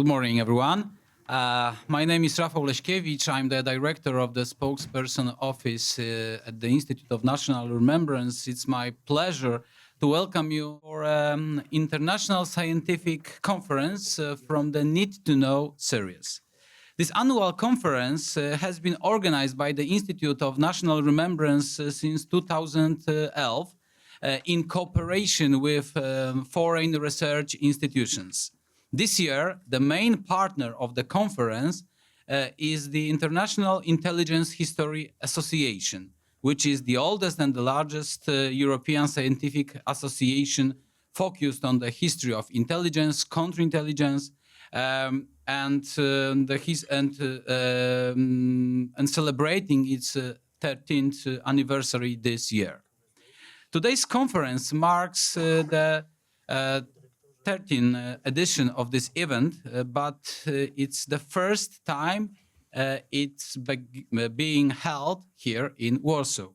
Good morning, everyone. My name is Rafał Leśkiewicz. I'm the director of the spokesperson office at the Institute of National Remembrance. It's my pleasure to welcome you for an international scientific conference from the Need to Know series. This annual conference has been organized by the Institute of National Remembrance since 2011 in cooperation with foreign research institutions. This year, the main partner of the conference is the International Intelligence History Association, which is the oldest and the largest European scientific association focused on the history of intelligence, counterintelligence, and celebrating its 13th anniversary this year. Today's conference marks the 13th edition of this event, but it's the first time it's being held here in Warsaw.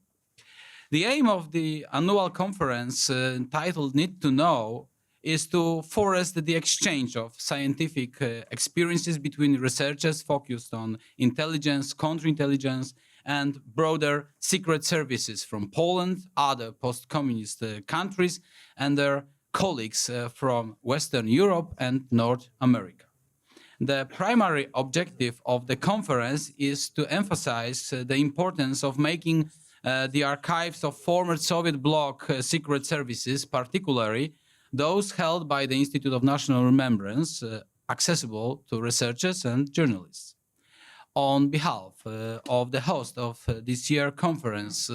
The aim of the annual conference titled Need to Know is to foster the exchange of scientific experiences between researchers focused on intelligence, counterintelligence, and broader secret services from Poland, other post-communist countries, and their colleagues from Western Europe and North America. The primary objective of the conference is to emphasize the importance of making the archives of former Soviet Bloc secret services, particularly those held by the Institute of National Remembrance, accessible to researchers and journalists. On behalf of the host of this year's conference,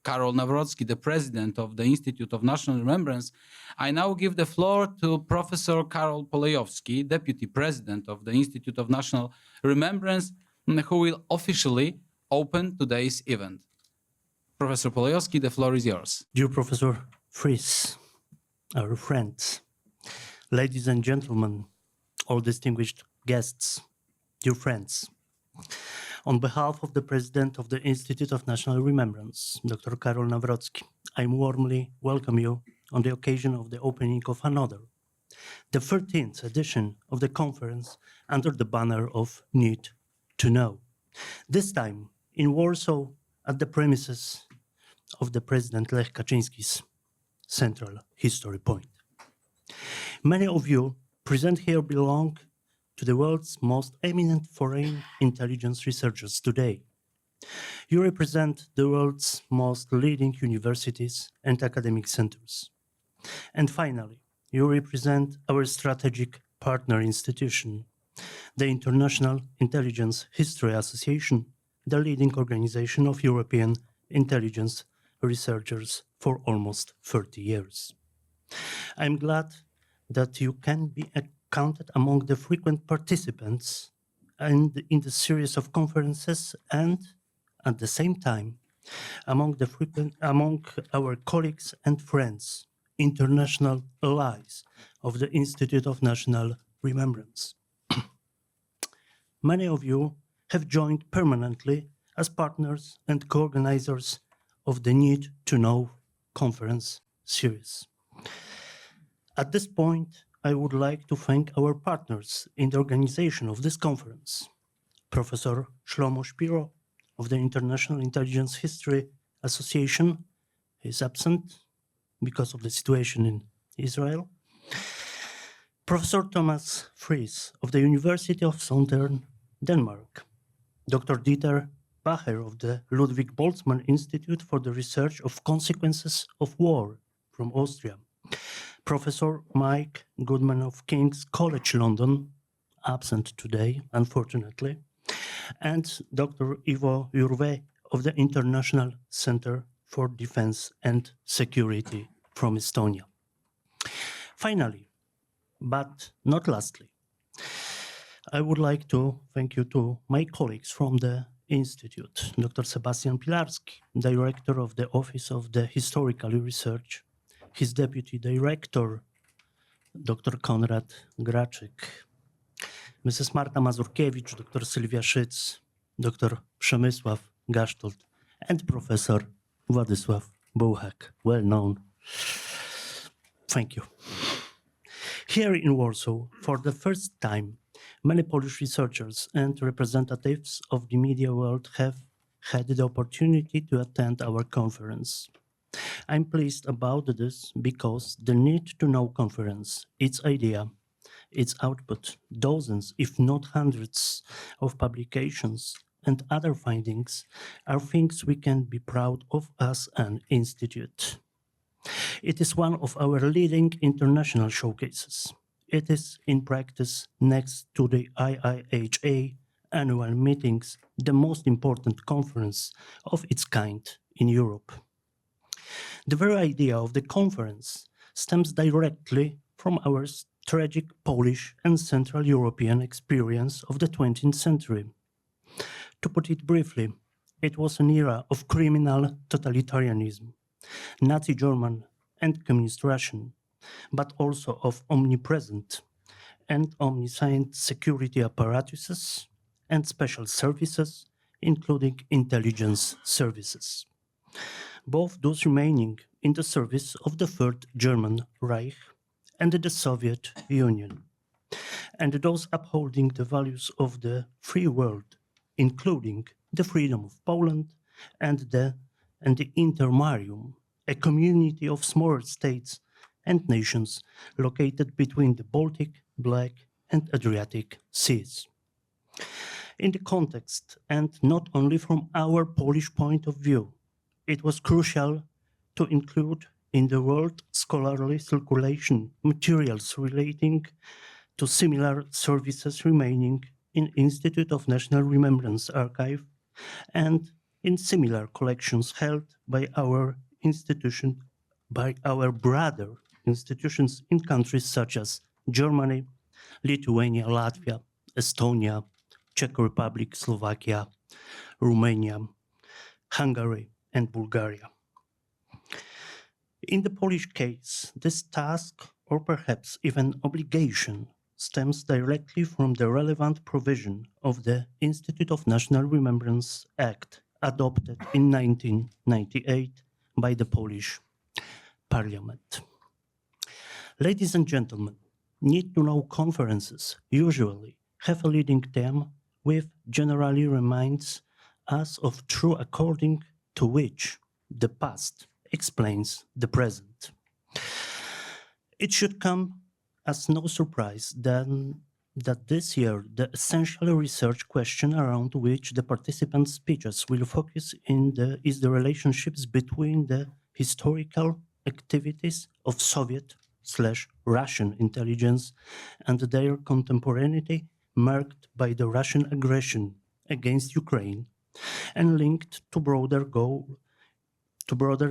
Karol Nawrocki, the president of the Institute of National Remembrance, I now give the floor to Professor Karol Polejowski, deputy president of the Institute of National Remembrance, who will officially open today's event. Professor Polejowski, the floor is yours. Dear Professor Friis, our friends, ladies and gentlemen, all distinguished guests, dear friends. On behalf of the President of the Institute of National Remembrance, Dr. Karol Nawrocki, I warmly welcome you on the occasion of the opening of another, the 13th edition of the conference under the banner of Need to Know. This time in Warsaw at the premises of the President Lech Kaczyński's Central History Point. Many of you present here belong to the world's most eminent foreign intelligence researchers today. You represent the world's most leading universities and academic centers. And finally, you represent our strategic partner institution, the International Intelligence History Association, the leading organization of European intelligence researchers for almost 30 years. I'm glad that you can be counted among the frequent participants and in the series of conferences, and at the same time among our colleagues and friends, international allies of the Institute of National Remembrance. Many of you have joined permanently as partners and co-organizers of the Need to Know conference series. At this point, I would like to thank our partners in the organization of this conference, Professor Shlomo Shpiro of the International Intelligence History Association. He is absent because of the situation in Israel. Professor Tomas Friis of the University of Southern Denmark. Dr. Dieter Bacher of the Ludwig Boltzmann Institute for the Research of Consequences of War from Austria. Professor Mike Goodman of King's College London, absent today, unfortunately, and Dr. Ivo Jurve of the International Center for Defense and Security from Estonia. Finally, but not lastly, I would like to thank you to my colleagues from the Institute, Dr. Sebastian Pilarski, Director of the Office of the Historical Research, his Deputy Director, Dr. Konrad Graczyk, Mrs. Marta Mazurkiewicz, Dr. Sylwia Szyc, Dr. Przemysław Gasztold, and Professor Władysław Bułhak, well known. Thank you. Here in Warsaw, for the first time, Many Polish researchers and representatives of the media world have had the opportunity to attend our conference. I'm pleased about this because the Need to Know conference, its idea, its output, dozens, if not hundreds, of publications and other findings are things we can be proud of as an institute. It is one of our leading international showcases. It is, in practice, next to the IIHA annual meetings, the most important conference of its kind in Europe. The very idea of the conference stems directly from our tragic Polish and Central European experience of the 20th century. To put it briefly, it was an era of criminal totalitarianism, Nazi German and Communist Russian, but also of omnipresent and omniscient security apparatuses and special services, including intelligence services, both those remaining in the service of the Third German Reich and the Soviet Union, and those upholding the values of the free world, including the freedom of Poland and the Intermarium, a community of smaller states and nations located between the Baltic, Black, and Adriatic seas. In the context, and not only from our Polish point of view, it was crucial to include in the world scholarly circulation materials relating to similar services remaining in Institute of National Remembrance Archive and in similar collections held by our institution, by our brother institutions in countries such as Germany, Lithuania, Latvia, Estonia, Czech Republic, Slovakia, Romania, Hungary, and Bulgaria. In the Polish case, this task, or perhaps even obligation, stems directly from the relevant provision of the Institute of National Remembrance Act adopted in 1998 by the Polish Parliament. Ladies and gentlemen, Need to Know conferences usually have a leading theme which generally reminds us of true according to which the past explains the present. It should come as no surprise then that this year the essential research question around which the participants' speeches will focus is the relationships between the historical activities of Soviet/Russian intelligence and their contemporaneity marked by the Russian aggression against Ukraine and linked to broader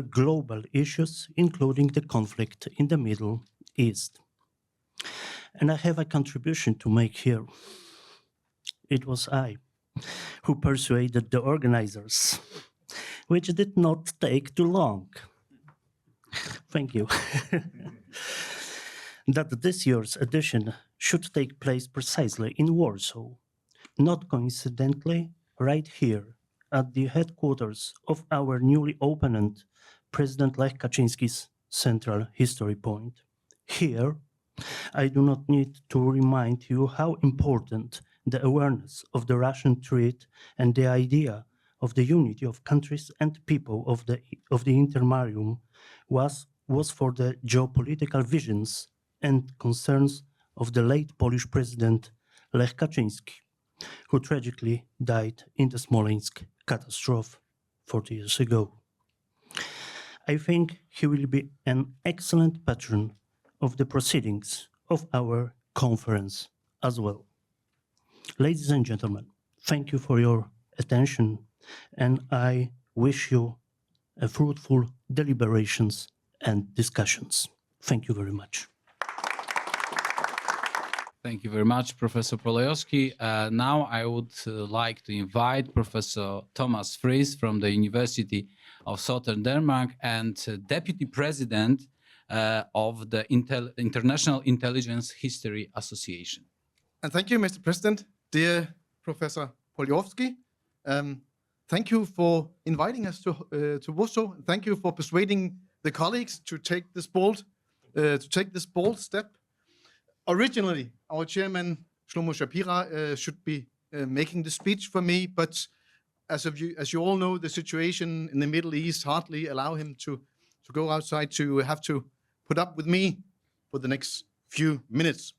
global issues, including the conflict in the Middle East. And I have a contribution to make here. It was I who persuaded the organizers, which did not take too long. Thank you. That this year's edition should take place precisely in Warsaw, not coincidentally right here at the headquarters of our newly opened President Lech Kaczyński's Central History Point. Here, I do not need to remind you how important the awareness of the Russian threat and the idea of the unity of countries and people of the Intermarium was for the geopolitical visions and concerns of the late Polish President Lech Kaczyński, who tragically died in the Smolensk catastrophe 40 years ago. I think he will be an excellent patron of the proceedings of our conference as well. Ladies and gentlemen, thank you for your attention, and I wish you a fruitful deliberations and discussions. Thank you very much. Thank you very much, Professor Polejowski. Now I would like to invite Professor Tomas Friis from the University of Southern Denmark and Deputy President of the International Intelligence History Association. And thank you, Mr. President, dear Professor Polejowski. Thank you for inviting us to Warsaw. Thank you for persuading the colleagues to take this bold step. Originally, our chairman Shlomo Shpiro should be making the speech for me, but as you all know, the situation in the Middle East hardly allow him to go outside, to have to put up with me for the next few minutes.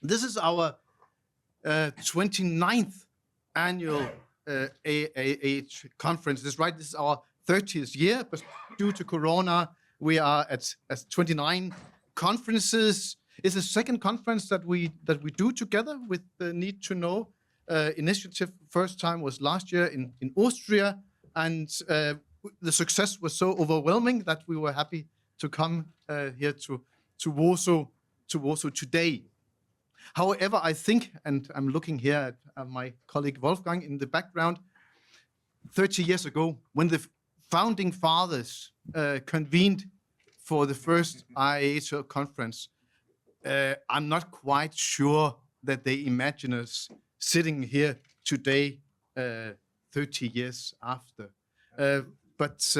This is our 29th annual AAH conference. That's right, this is our 30th year, but due to Corona, we are at 29 conferences. It's the second conference that we do together with the Need to Know initiative. First time was last year in Austria, and the success was so overwhelming that we were happy to come here to Warsaw today. However, I think, and I'm looking here at my colleague Wolfgang in the background, 30 years ago, when the founding fathers convened for the first IAH conference, I'm not quite sure that they imagine us sitting here today 30 years after. But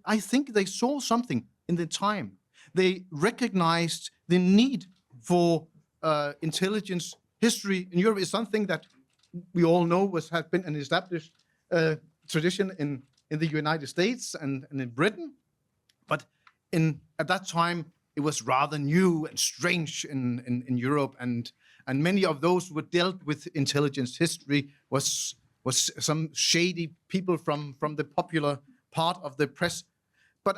I think they saw something in the time. They recognized the need for intelligence history in Europe is something that we all know has been an established tradition in the United States and in Britain. But at that time, it was rather new and strange in Europe, and many of those who dealt with intelligence history was some shady people from the popular part of the press. But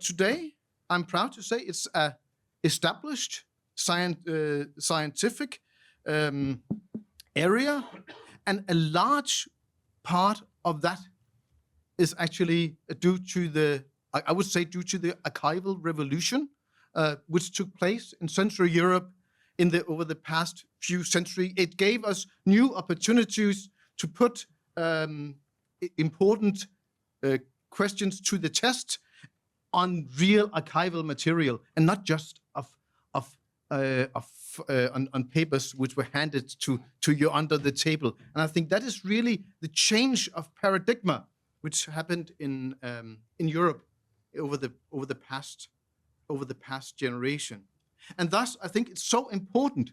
today, I'm proud to say it's a established scientific area, and a large part of that is actually due to the archival revolution, which took place in Central Europe over the past few centuries. It gave us new opportunities to put important questions to the test on real archival material, and not just on papers which were handed to you under the table. And I think that is really the change of paradigm which happened in Europe over the past generation. And thus, I think it's so important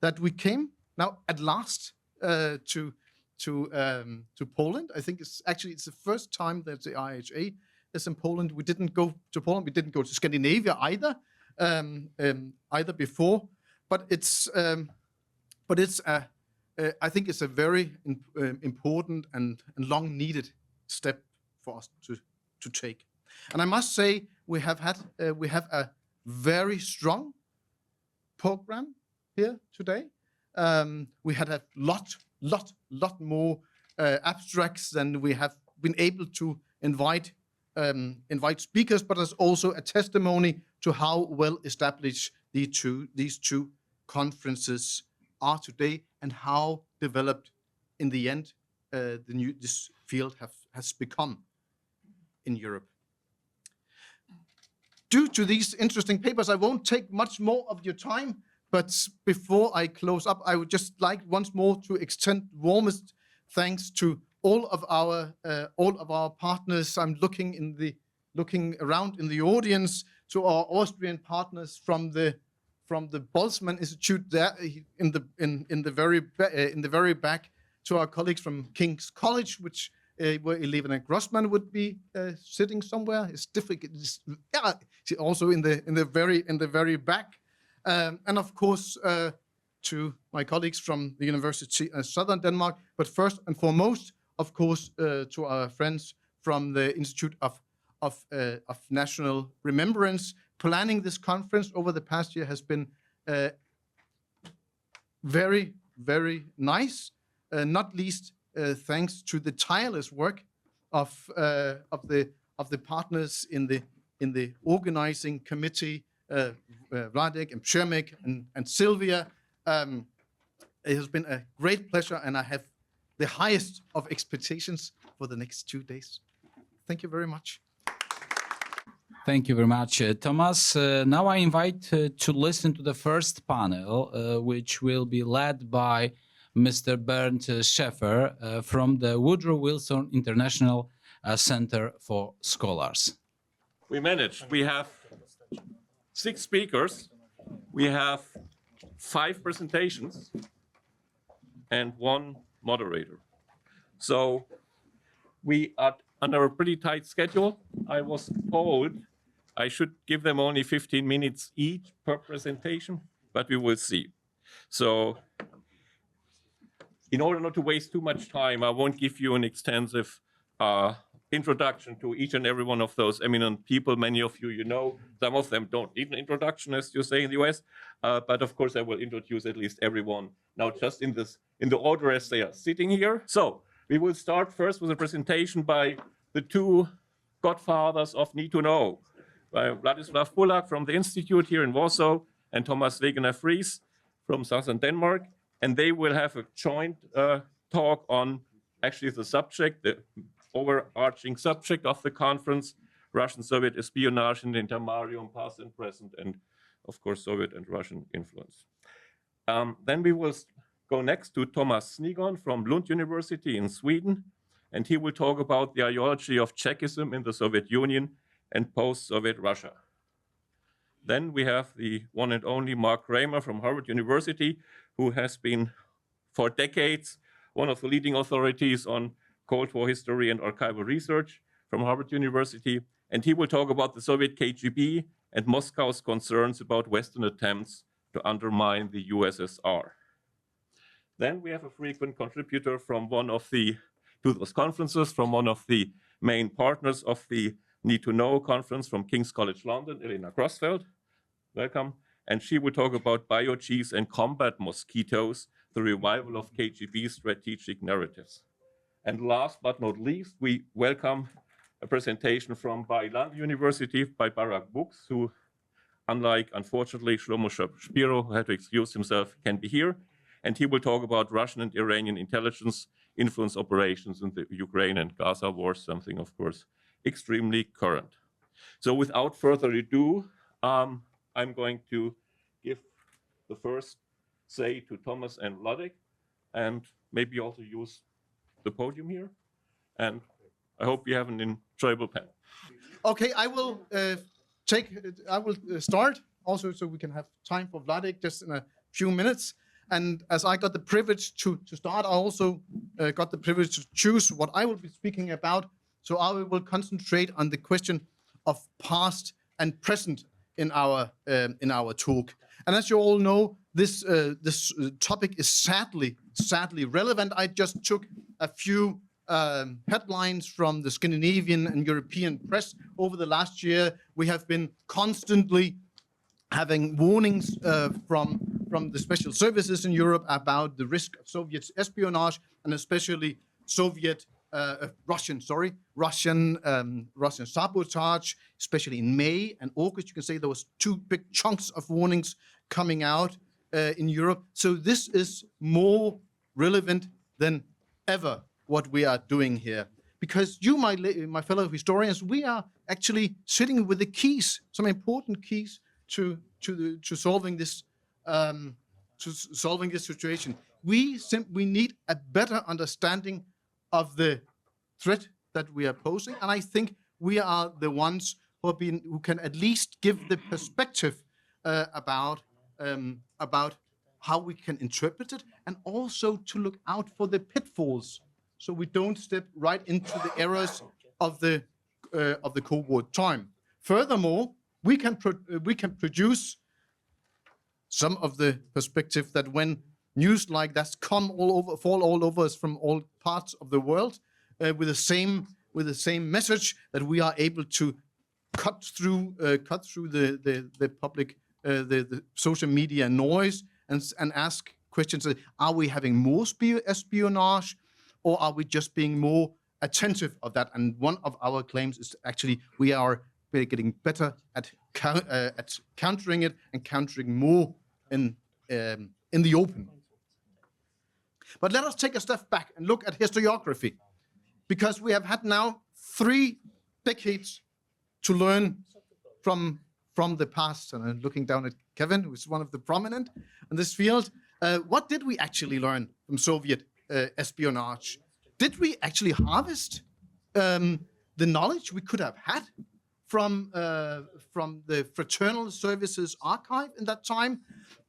that we came now at last to Poland. I think it's the first time that the IHA is in Poland. We didn't go to Poland. We didn't go to Scandinavia either before. But I think it's a very important and long needed step for us to take. And I must say we have a very strong program here today. We had a lot more abstracts than we have been able to invite speakers, but there's also a testimony to how well established these two conferences are today, and how developed in the end this field has become in Europe. Due to these interesting papers, I won't take much more of your time, but before I close up, I would just like once more to extend warmest thanks to all of our partners. I'm looking around in the audience to our Austrian partners from the Boltzmann Institute there in the very back, to our colleagues from King's College, which where Elena Grossfeld would be sitting somewhere. It's difficult. She's also in the very back, and of course to my colleagues from the University of Southern Denmark. But first and foremost, of course, to our friends from the Institute of National Remembrance. Planning this conference over the past year has been very, very nice, not least thanks to the tireless work of the partners in the organizing committee, Radek and Przemek and Sylvia. It has been a great pleasure, and I have the highest of expectations for the next 2 days. Thank you very much. Thank you very much, Tomas. Now I invite to listen to the first panel, which will be led by Mr. Bernd Schäfer from the Woodrow Wilson International Center for Scholars. We managed. We have 6 speakers. We have 5 presentations. and 1 moderator. So we are under a pretty tight schedule. I was told I should give them only 15 minutes each per presentation, but we will see. So in order not to waste too much time, I won't give you an extensive introduction to each and every one of those eminent people. Many of you know, some of them don't need an introduction, as you say in the US, but of course I will introduce at least everyone now just in the order as they are sitting here. So we will start first with a presentation by the 2 godfathers of Need to Know, by Władysław Bułhak from the Institute here in Warsaw and Tomas Wegener Friis from southern Denmark. And they will have a joint talk on actually the subject, the overarching subject of the conference, Russian-Soviet espionage in the Intermarium, past and present, and of course Soviet and Russian influence. Then we will go next to Tomas Sniegon from Lund University in Sweden, and he will talk about the ideology of Chekism in the Soviet Union and post-Soviet Russia. Then we have the one and only Kramer from Harvard University, who has been for decades one of the leading authorities on Cold War history and archival research from Harvard University. And he will talk about the Soviet KGB and Moscow's concerns about Western attempts to undermine the USSR. Then we have a frequent contributor from to those conferences, from one of the main partners of the Need to Know conference from King's College London, Elena Grossfeld. Welcome. And she will talk about Bio-geese and combat mosquitoes, the revival of KGB strategic narratives. And last but not least, we welcome a presentation from Bar-Illan University by Barak Bouks, who, unlike, unfortunately, Shlomo Shpiro, who had to excuse himself, can be here. And he will talk about Russian and Iranian intelligence influence operations in the Ukraine and Gaza wars, something, of course, extremely current. So without further ado, I'm going to give the first say to Tomas and Władysław, and maybe also use the podium here. And I hope you have an enjoyable panel. Okay, I will start also so we can have time for Władysław just in a few minutes. And as I got the privilege to start, I also got the privilege to choose what I will be speaking about. So I will concentrate on the question of past and present in our talk. And as you all know, this topic is sadly relevant. I just took a few headlines from the Scandinavian and European press over the last year. We have been constantly having warnings from the special services in Europe about the risk of Soviet espionage, and especially Russian sabotage, especially in May and August. You can say there was 2 big chunks of warnings coming out in Europe. So this is more relevant than ever what we are doing here, because you, my fellow historians, we are actually sitting with the keys, some important keys to solving this situation. We need a better understanding of the threat that we are posing, and I think we are the ones who can at least give the perspective about how we can interpret it, and also to look out for the pitfalls, so we don't step right into the errors of the Cold War time. Furthermore, we can produce some of the perspective that when news like that fall all over us from all parts of the world, with the same message, that we are able to cut through the public, the social media noise, and ask questions: are we having more espionage, or are we just being more attentive of that? And one of our claims is actually we're getting better at countering it, and countering more in the open. But let us take a step back and look at historiography, because we have had now 3 decades to learn from the past. And I'm looking down at Kevin, who is one of the prominent in this field. What did we actually learn from Soviet espionage? Did we actually harvest the knowledge we could have had from the Fraternal Services Archive in that time.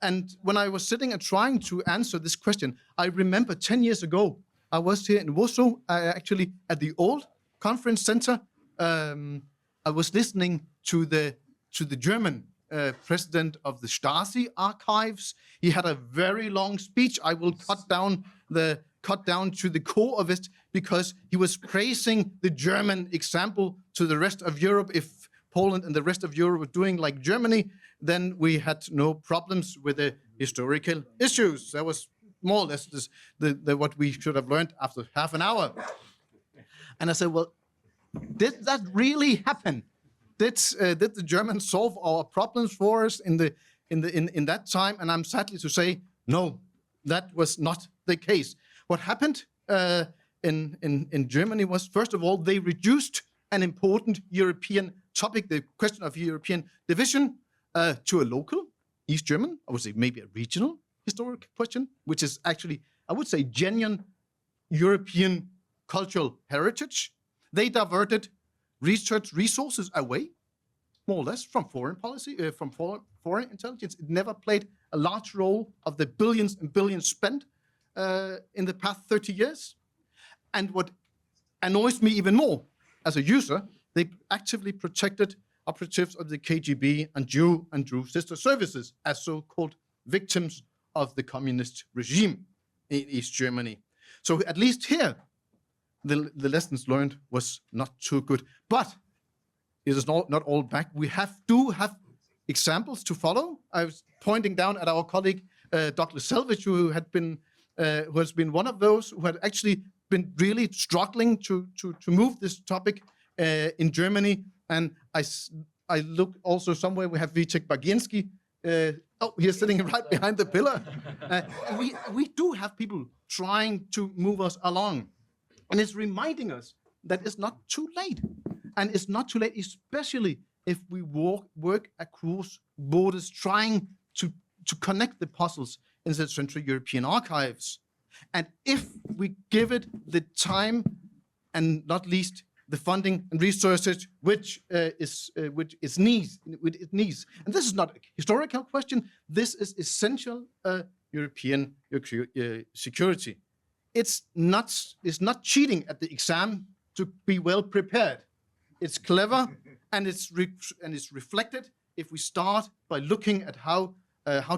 And when I was sitting and trying to answer this question, I remember 10 years ago, I was here in Warsaw, actually at the old conference center. I was listening to the German president of the Stasi archives. He had a very long speech. I will cut down to the core of it, because he was praising the German example to the rest of Europe. If Poland and the rest of Europe were doing like Germany, then we had no problems with the historical issues. That was more or less what we should have learned after half an hour. And I said, well, did that really happen? Did the Germans solve our problems for us in that time? And I'm sadly to say, no, that was not the case. What happened in Germany was, first of all, they reduced an important European topic, the question of European division, to a local, East German, I would say maybe a regional historic question, which is actually, I would say, genuine European cultural heritage. They diverted research resources away, more or less, from foreign policy, from foreign intelligence. It never played a large role of the billions and billions spent in the past 30 years. And what annoys me even more as a user, they actively protected operatives of the KGB and Jew and Drew sister services as so-called victims of the communist regime in East Germany. So at least here, the lessons learned was not too good. But it is not all back. We do have examples to follow. I was pointing down at our colleague, Douglas Selvage, who has been one of those who had actually been really struggling to move this topic in Germany. And I look also somewhere, we have Wojciech Bagiński. He's sitting right behind the pillar. We do have people trying to move us along. And it's reminding us that it's not too late. And it's not too late, especially if we work across borders, trying to connect the puzzles in the Central European archives. And if we give it the time, and not least the funding and resources which it needs. And this is not a historical question. This is essential European security. It's not cheating at the exam to be well prepared. It's clever, and it's reflected if we start by looking at how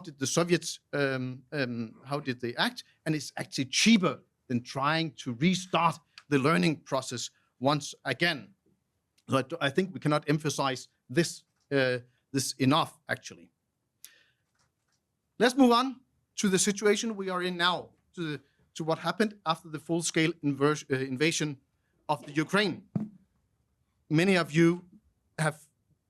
did the Soviets how did they act, and it's actually cheaper than trying to restart the learning process once again. So I think we cannot emphasize this enough, actually. Let's move on to the situation we are in now, to what happened after the full-scale invasion of the Ukraine. Many of you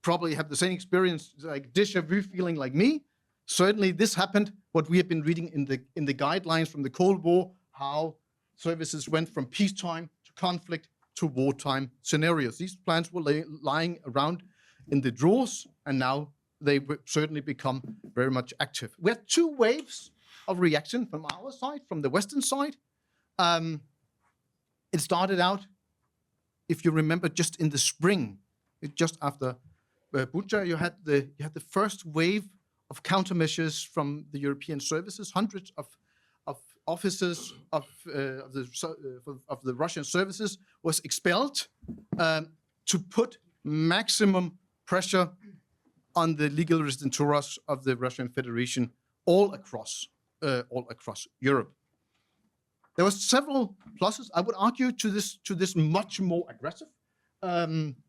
probably have the same experience, like déjà vu feeling like me. Certainly this happened, what we have been reading in the guidelines from the Cold War, how services went from peacetime to conflict to wartime scenarios. These plans were lying around in the drawers, and now they certainly become very much active. We had two waves of reaction from our side, from the Western side. It started out, if you remember, just in the spring, just after Bucha, you had the first wave of countermeasures from the European services. Hundreds of officers of the Russian services was expelled to put maximum pressure on the legal residenturas of the Russian Federation all across Europe. There was several pluses, I would argue, to this much more aggressive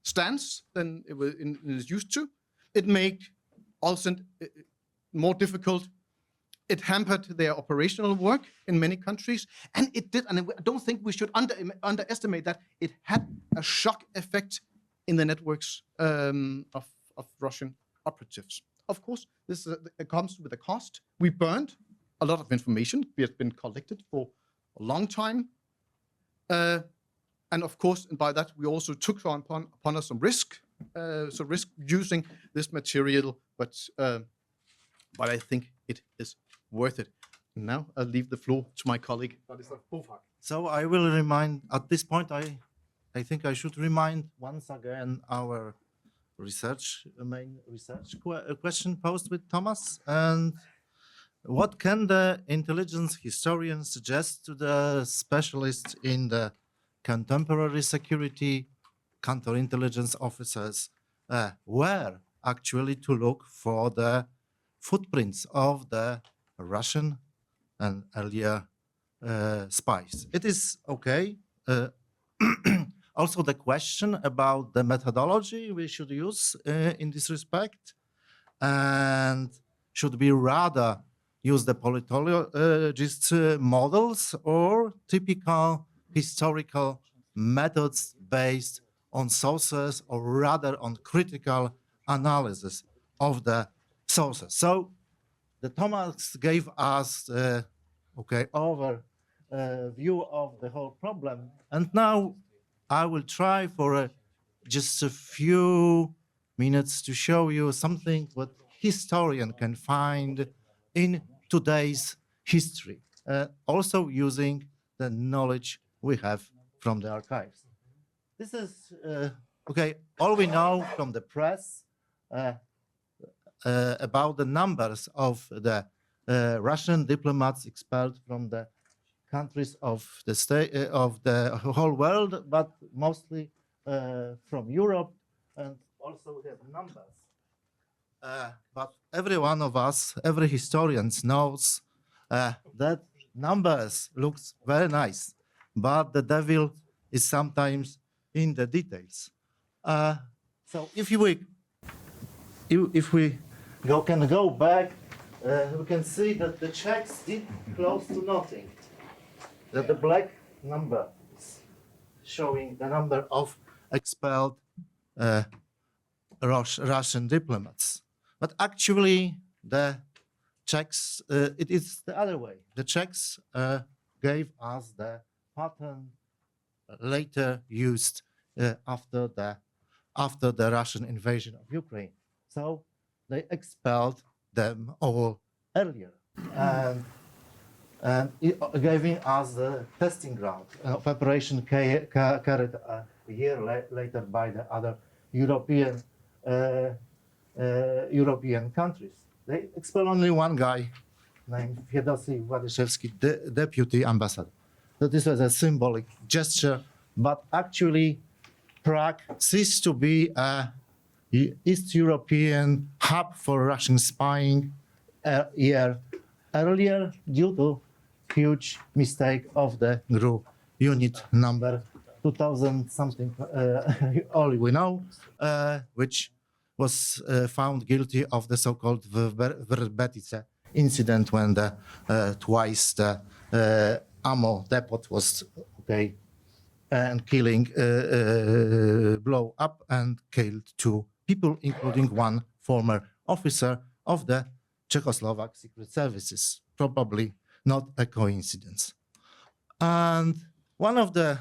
stance than it is used to. It made also more difficult. It hampered their operational work in many countries, and it did. And I don't think we should underestimate that. It had a shock effect in the networks of Russian operatives. Of course, this comes with a cost. We burned a lot of information. We had been collected for a long time. And of course, and by that, we also took upon us some risk. So risk using this material, but I think it is worth it. Now I'll leave the floor to my colleague, Władysław Bułhak. So I will remind, at this point, I think I should remind once again our main research question posed with Tomas. And what can the intelligence historian suggest to the specialists in the contemporary security, counterintelligence officers, where actually to look for the footprints of the Russian and earlier spies? It is okay. Also, the question about the methodology we should use in this respect, and should we rather use the politologist models or typical historical methods based on sources, or rather on critical analysis of the sources? So the Tomas gave us overview of the whole problem, and now I will try for just a few minutes to show you something what historian can find in today's history, also using the knowledge we have from the archives. This is all we know from the press about the numbers of the Russian diplomats expelled from the countries of the of the whole world, but mostly from Europe, and also we have numbers. But every one of us, every historian knows that numbers looks very nice, but the devil is sometimes in the details. So if we can go back, we can see that the Czechs did close to nothing. That the black number is showing the number of expelled Russian diplomats. But actually, the Czechs, it is the other way. The Czechs gave us the pattern later used after the Russian invasion of Ukraine. So they expelled them all earlier, and giving us the testing ground of operation carried a year later by the other European countries. They expelled only one guy named Władysław Władysławski, the deputy ambassador. So this was a symbolic gesture, but actually Prague ceased to be a East European hub for Russian spying a year earlier due to huge mistake of the GRU unit number 2000 something, all we know, which was found guilty of the so-called Verbetice incident, when twice the ammo depot was and killing blow up and killed 2 people, including 1 former officer of the Czechoslovak secret services. Probably not a coincidence. And one of the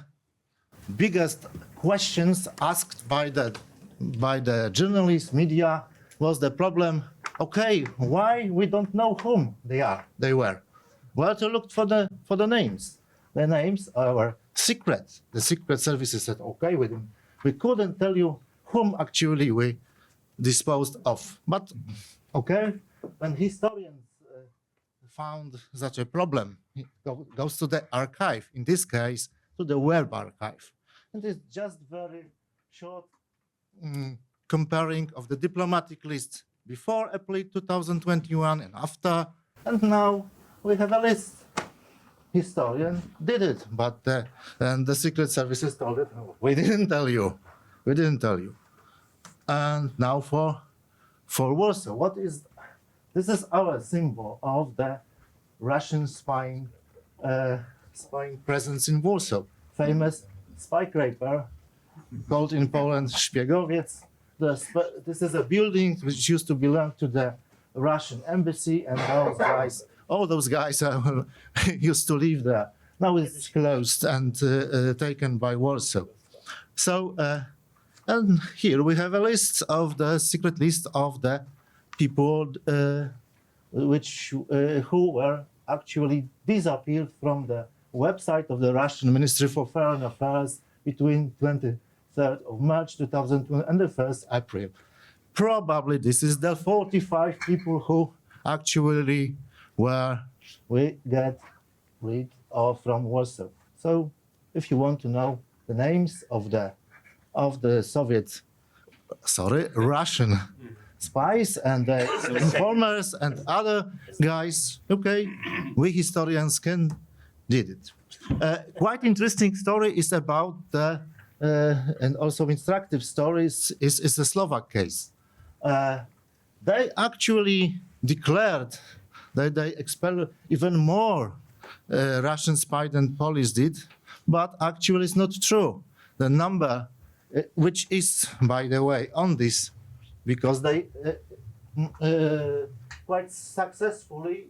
biggest questions asked by the journalists, media, was the problem, why we don't know whom they were? Well, to look for the names. The names are secret. The secret services said, we couldn't tell you whom actually we disposed of. But when historians found such a problem, it goes to the archive, in this case, to the web archive. And it's just very short comparing of the diplomatic list before April 2021 and after. And now we have a list. Historian did it, but and the secret services told it, we didn't tell you. We didn't tell you. And now for Warsaw, this is our symbol of the Russian spying presence in Warsaw. Famous skyscraper called in Poland Szpiegowiec. This is a building which used to belong to the Russian embassy, and all those guys used to live there. Now it's closed and taken by Warsaw. So, and here we have a list of the secret list of the people who were actually disappeared from the website of the Russian Ministry for Foreign Affairs between 23 3rd of March 2020 and the 1st April. Probably this is the 45 people who actually we get rid of from Warsaw. So if you want to know the names of the Russian spies and the informers and other guys, okay, we historians did it. Quite interesting story is about the and also instructive stories is the Slovak case. They actually declared that they expelled even more Russian spies than Polish did, but actually it's not true. The number, which is, by the way, on this, because they quite successfully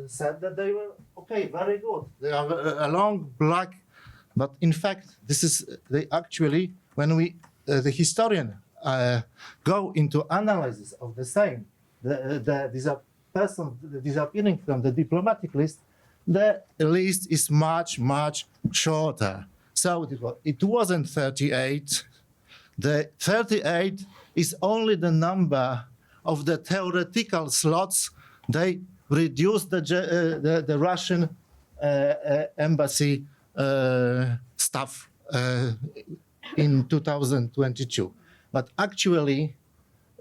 said that they were okay, very good. They have a long black, but in fact, this is they actually when we the historian go into analysis of the same the person disappearing from the diplomatic list, the list is much shorter. So it wasn't 38. The 38 is only the number of the theoretical slots they reduced the Russian embassy staff in 2022. But actually,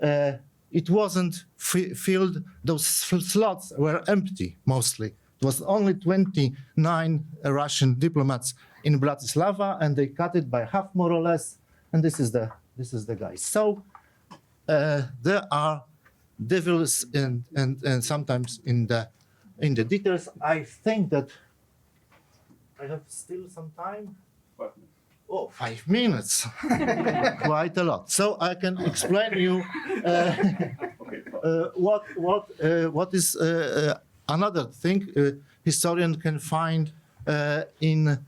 it wasn't filled. Those slots were empty mostly. It was only 29 Russian diplomats in Bratislava, and they cut it by half, more or less. And this is the guy. So there are devils and sometimes in the details. I think that I have still some time. Oh, 5 minutes, quite a lot. So I can explain you what is another thing historian can find in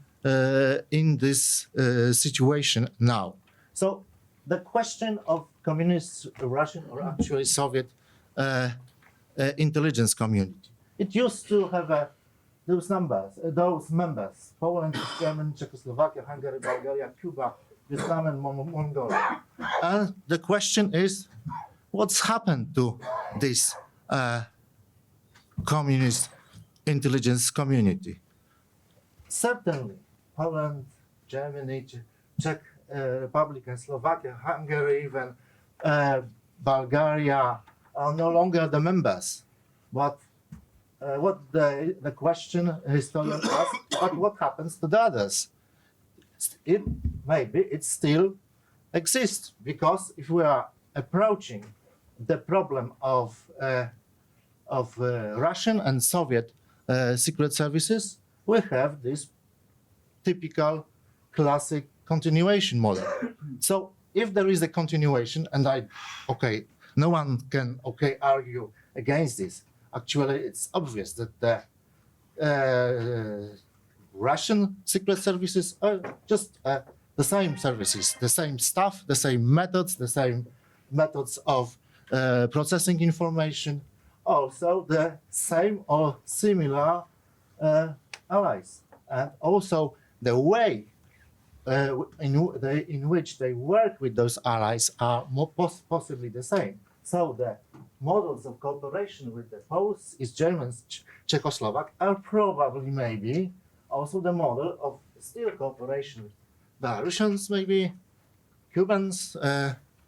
this situation now. So the question of communist Russian or actually Soviet intelligence community. It used to have those members, Poland, Germany, Czechoslovakia, Hungary, Bulgaria, Cuba, Vietnam, and Mongolia. And the question is, what's happened to this communist intelligence community? Certainly, Poland, Germany, Czech Republic, and Slovakia, Hungary, even Bulgaria are no longer the members. But what the question historian asks, but what happens to the others? Maybe it still exists, because if we are approaching the problem of Russian and Soviet secret services, we have this typical classic continuation model. So if there is a continuation, and no one can argue against this. Actually, it's obvious that the Russian secret services are just the same services, the same stuff, the same methods of processing information, also the same or similar allies, and also the way in which they work with those allies are possibly the same. So the models of cooperation with the Poles, East Germans, Czechoslovak are probably maybe also the model of still cooperation with Belarusians, maybe Cubans,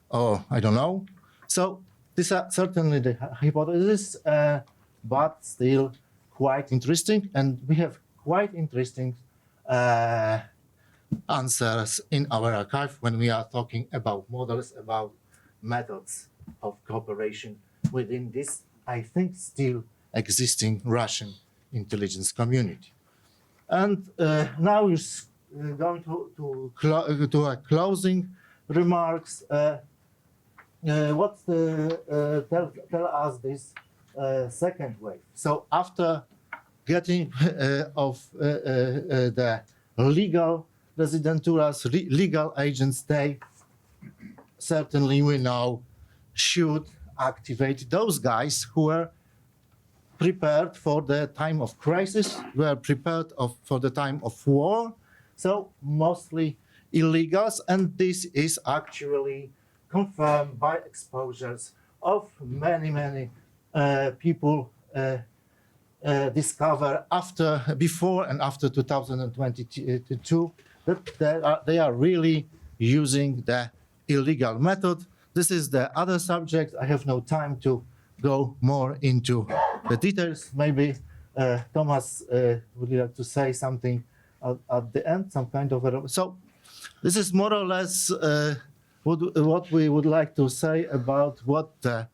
or I don't know. So these are certainly the hypotheses, but still quite interesting, and we have quite interesting answers in our archive when we are talking about models, about methods of cooperation within this, I think, still existing Russian intelligence community. And now we're going to a closing remarks. What tell us this second wave? So after getting of the legal residenturas, legal agents, they certainly we now should activate those guys who were prepared for the time of crisis, were prepared for the time of war. So mostly illegals, and this is actually confirmed by exposures of many people discovered before and after 2022 that they are really using the illegal method. This is the other subject. I have no time to go more into the details. Maybe Tomas would like to say something at the end, some kind of so this is more or less what we would like to say about what the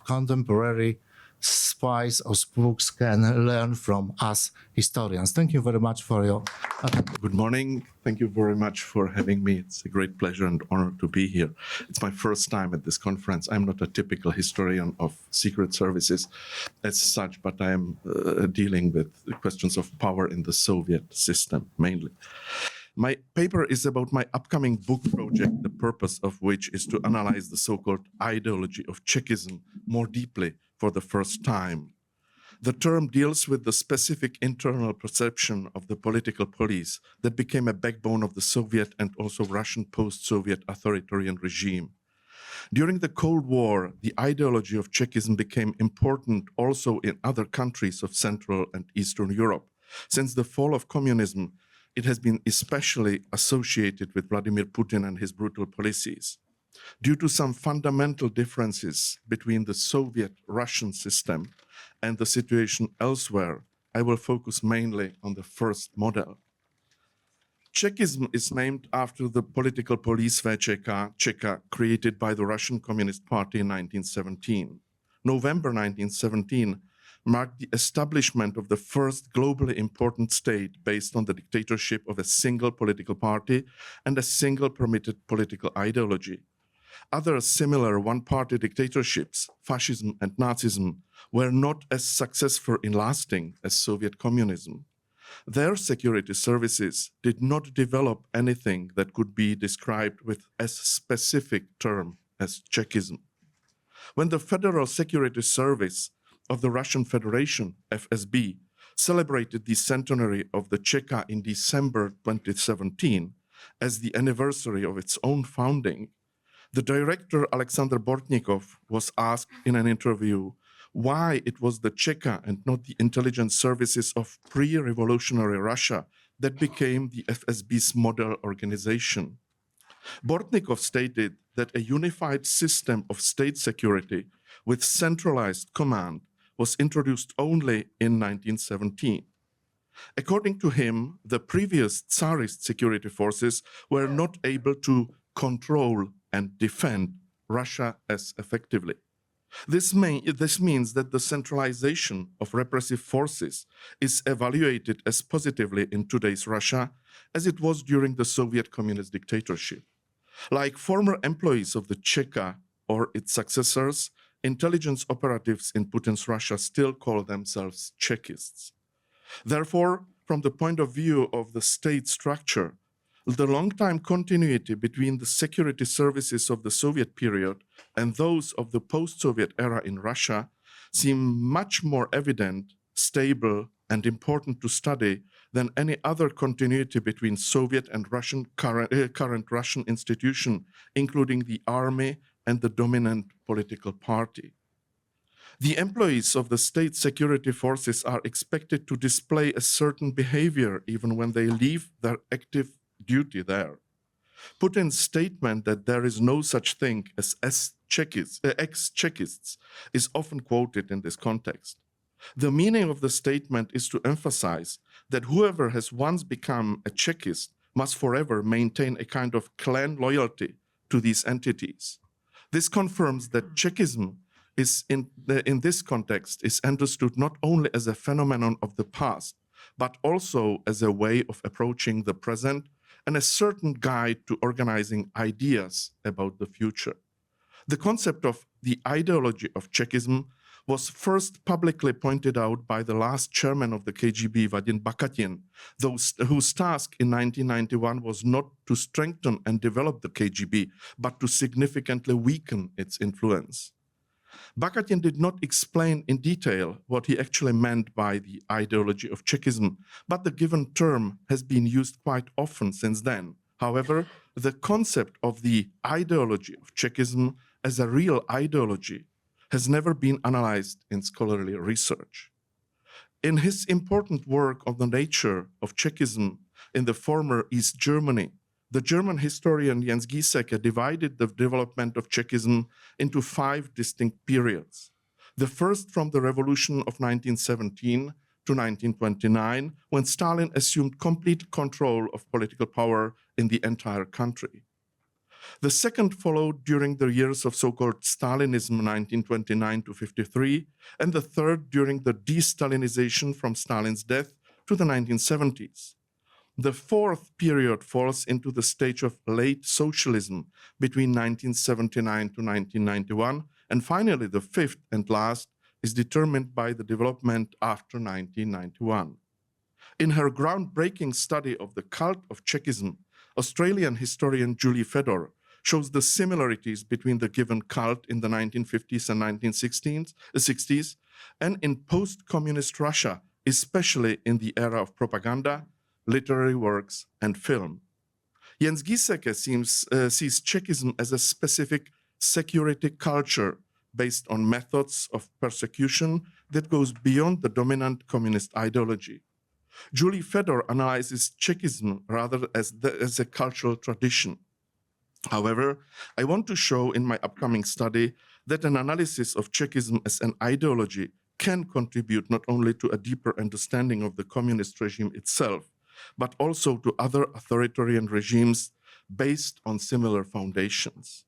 contemporary spies or spooks can learn from us historians. Thank you very much for your attention. Good morning. Thank you very much for having me. It's a great pleasure and honor to be here. It's my first time at this conference. I'm not a typical historian of secret services as such, but I am dealing with questions of power in the Soviet system mainly. My paper is about my upcoming book project, the purpose of which is to analyze the so-called ideology of Chekism more deeply for the first time. The term deals with the specific internal perception of the political police that became a backbone of the Soviet and also Russian post-Soviet authoritarian regime. During the Cold War, the ideology of Chekism became important also in other countries of Central and Eastern Europe. Since the fall of communism, it has been especially associated with Vladimir Putin and his brutal policies. Due to some fundamental differences between the Soviet-Russian system and the situation elsewhere, I will focus mainly on the first model. Chekism is named after the political police VČK, Čeka, created by the Russian Communist Party in 1917. November 1917 marked the establishment of the first globally important state based on the dictatorship of a single political party and a single permitted political ideology. Other similar one-party dictatorships, fascism and Nazism, were not as successful in lasting as Soviet communism. Their security services did not develop anything that could be described with as specific term as Chekism. When the Federal Security Service of the Russian Federation, FSB, celebrated the centenary of the Čeka in December 2017 as the anniversary of its own founding, the director Alexander Bortnikov was asked in an interview why it was the Čeka and not the intelligence services of pre-revolutionary Russia that became the FSB's model organization. Bortnikov stated that a unified system of state security with centralized command was introduced only in 1917. According to him, the previous Tsarist security forces were not able to control and defend Russia as effectively. This means that the centralization of repressive forces is evaluated as positively in today's Russia as it was during the Soviet communist dictatorship. Like former employees of the Čeka or its successors, intelligence operatives in Putin's Russia still call themselves Chekists. Therefore, from the point of view of the state structure, the long-time continuity between the security services of the Soviet period and those of the post-Soviet era in Russia seem much more evident, stable, and important to study than any other continuity between Soviet and current Russian institution, including the army and the dominant political party. The employees of the state security forces are expected to display a certain behavior even when they leave their active duty there. Putin's statement that there is no such thing as ex-Chekists is often quoted in this context. The meaning of the statement is to emphasize that whoever has once become a Chekist must forever maintain a kind of clan loyalty to these entities. This confirms that Chekism is in this context is understood not only as a phenomenon of the past, but also as a way of approaching the present and a certain guide to organizing ideas about the future. The concept of the ideology of Chekism was first publicly pointed out by the last chairman of the KGB, Vadim Bakatin, whose task in 1991 was not to strengthen and develop the KGB, but to significantly weaken its influence. Bakhtin did not explain in detail what he actually meant by the ideology of Chekism, but the given term has been used quite often since then. However, the concept of the ideology of Chekism as a real ideology has never been analyzed in scholarly research. In his important work on the nature of Chekism in the former East Germany, the German historian Jens Giesecke divided the development of Chekism into 5 distinct periods. The first from the revolution of 1917 to 1929, when Stalin assumed complete control of political power in the entire country. The second followed during the years of so-called Stalinism 1929 to 53, and the third during the de-Stalinization from Stalin's death to the 1970s. The fourth period falls into the stage of late socialism between 1979 to 1991, and finally the fifth and last is determined by the development after 1991. In her groundbreaking study of the cult of Chekism, Australian historian Julie Fedor shows the similarities between the given cult in the 1950s and 1960s and in post-communist Russia, especially in the era of propaganda, literary works, and film. Jens Giesecke sees Chekism as a specific security culture based on methods of persecution that goes beyond the dominant communist ideology. Julie Fedor analyzes Chekism rather as a cultural tradition. However, I want to show in my upcoming study that an analysis of Chekism as an ideology can contribute not only to a deeper understanding of the communist regime itself, but also to other authoritarian regimes based on similar foundations.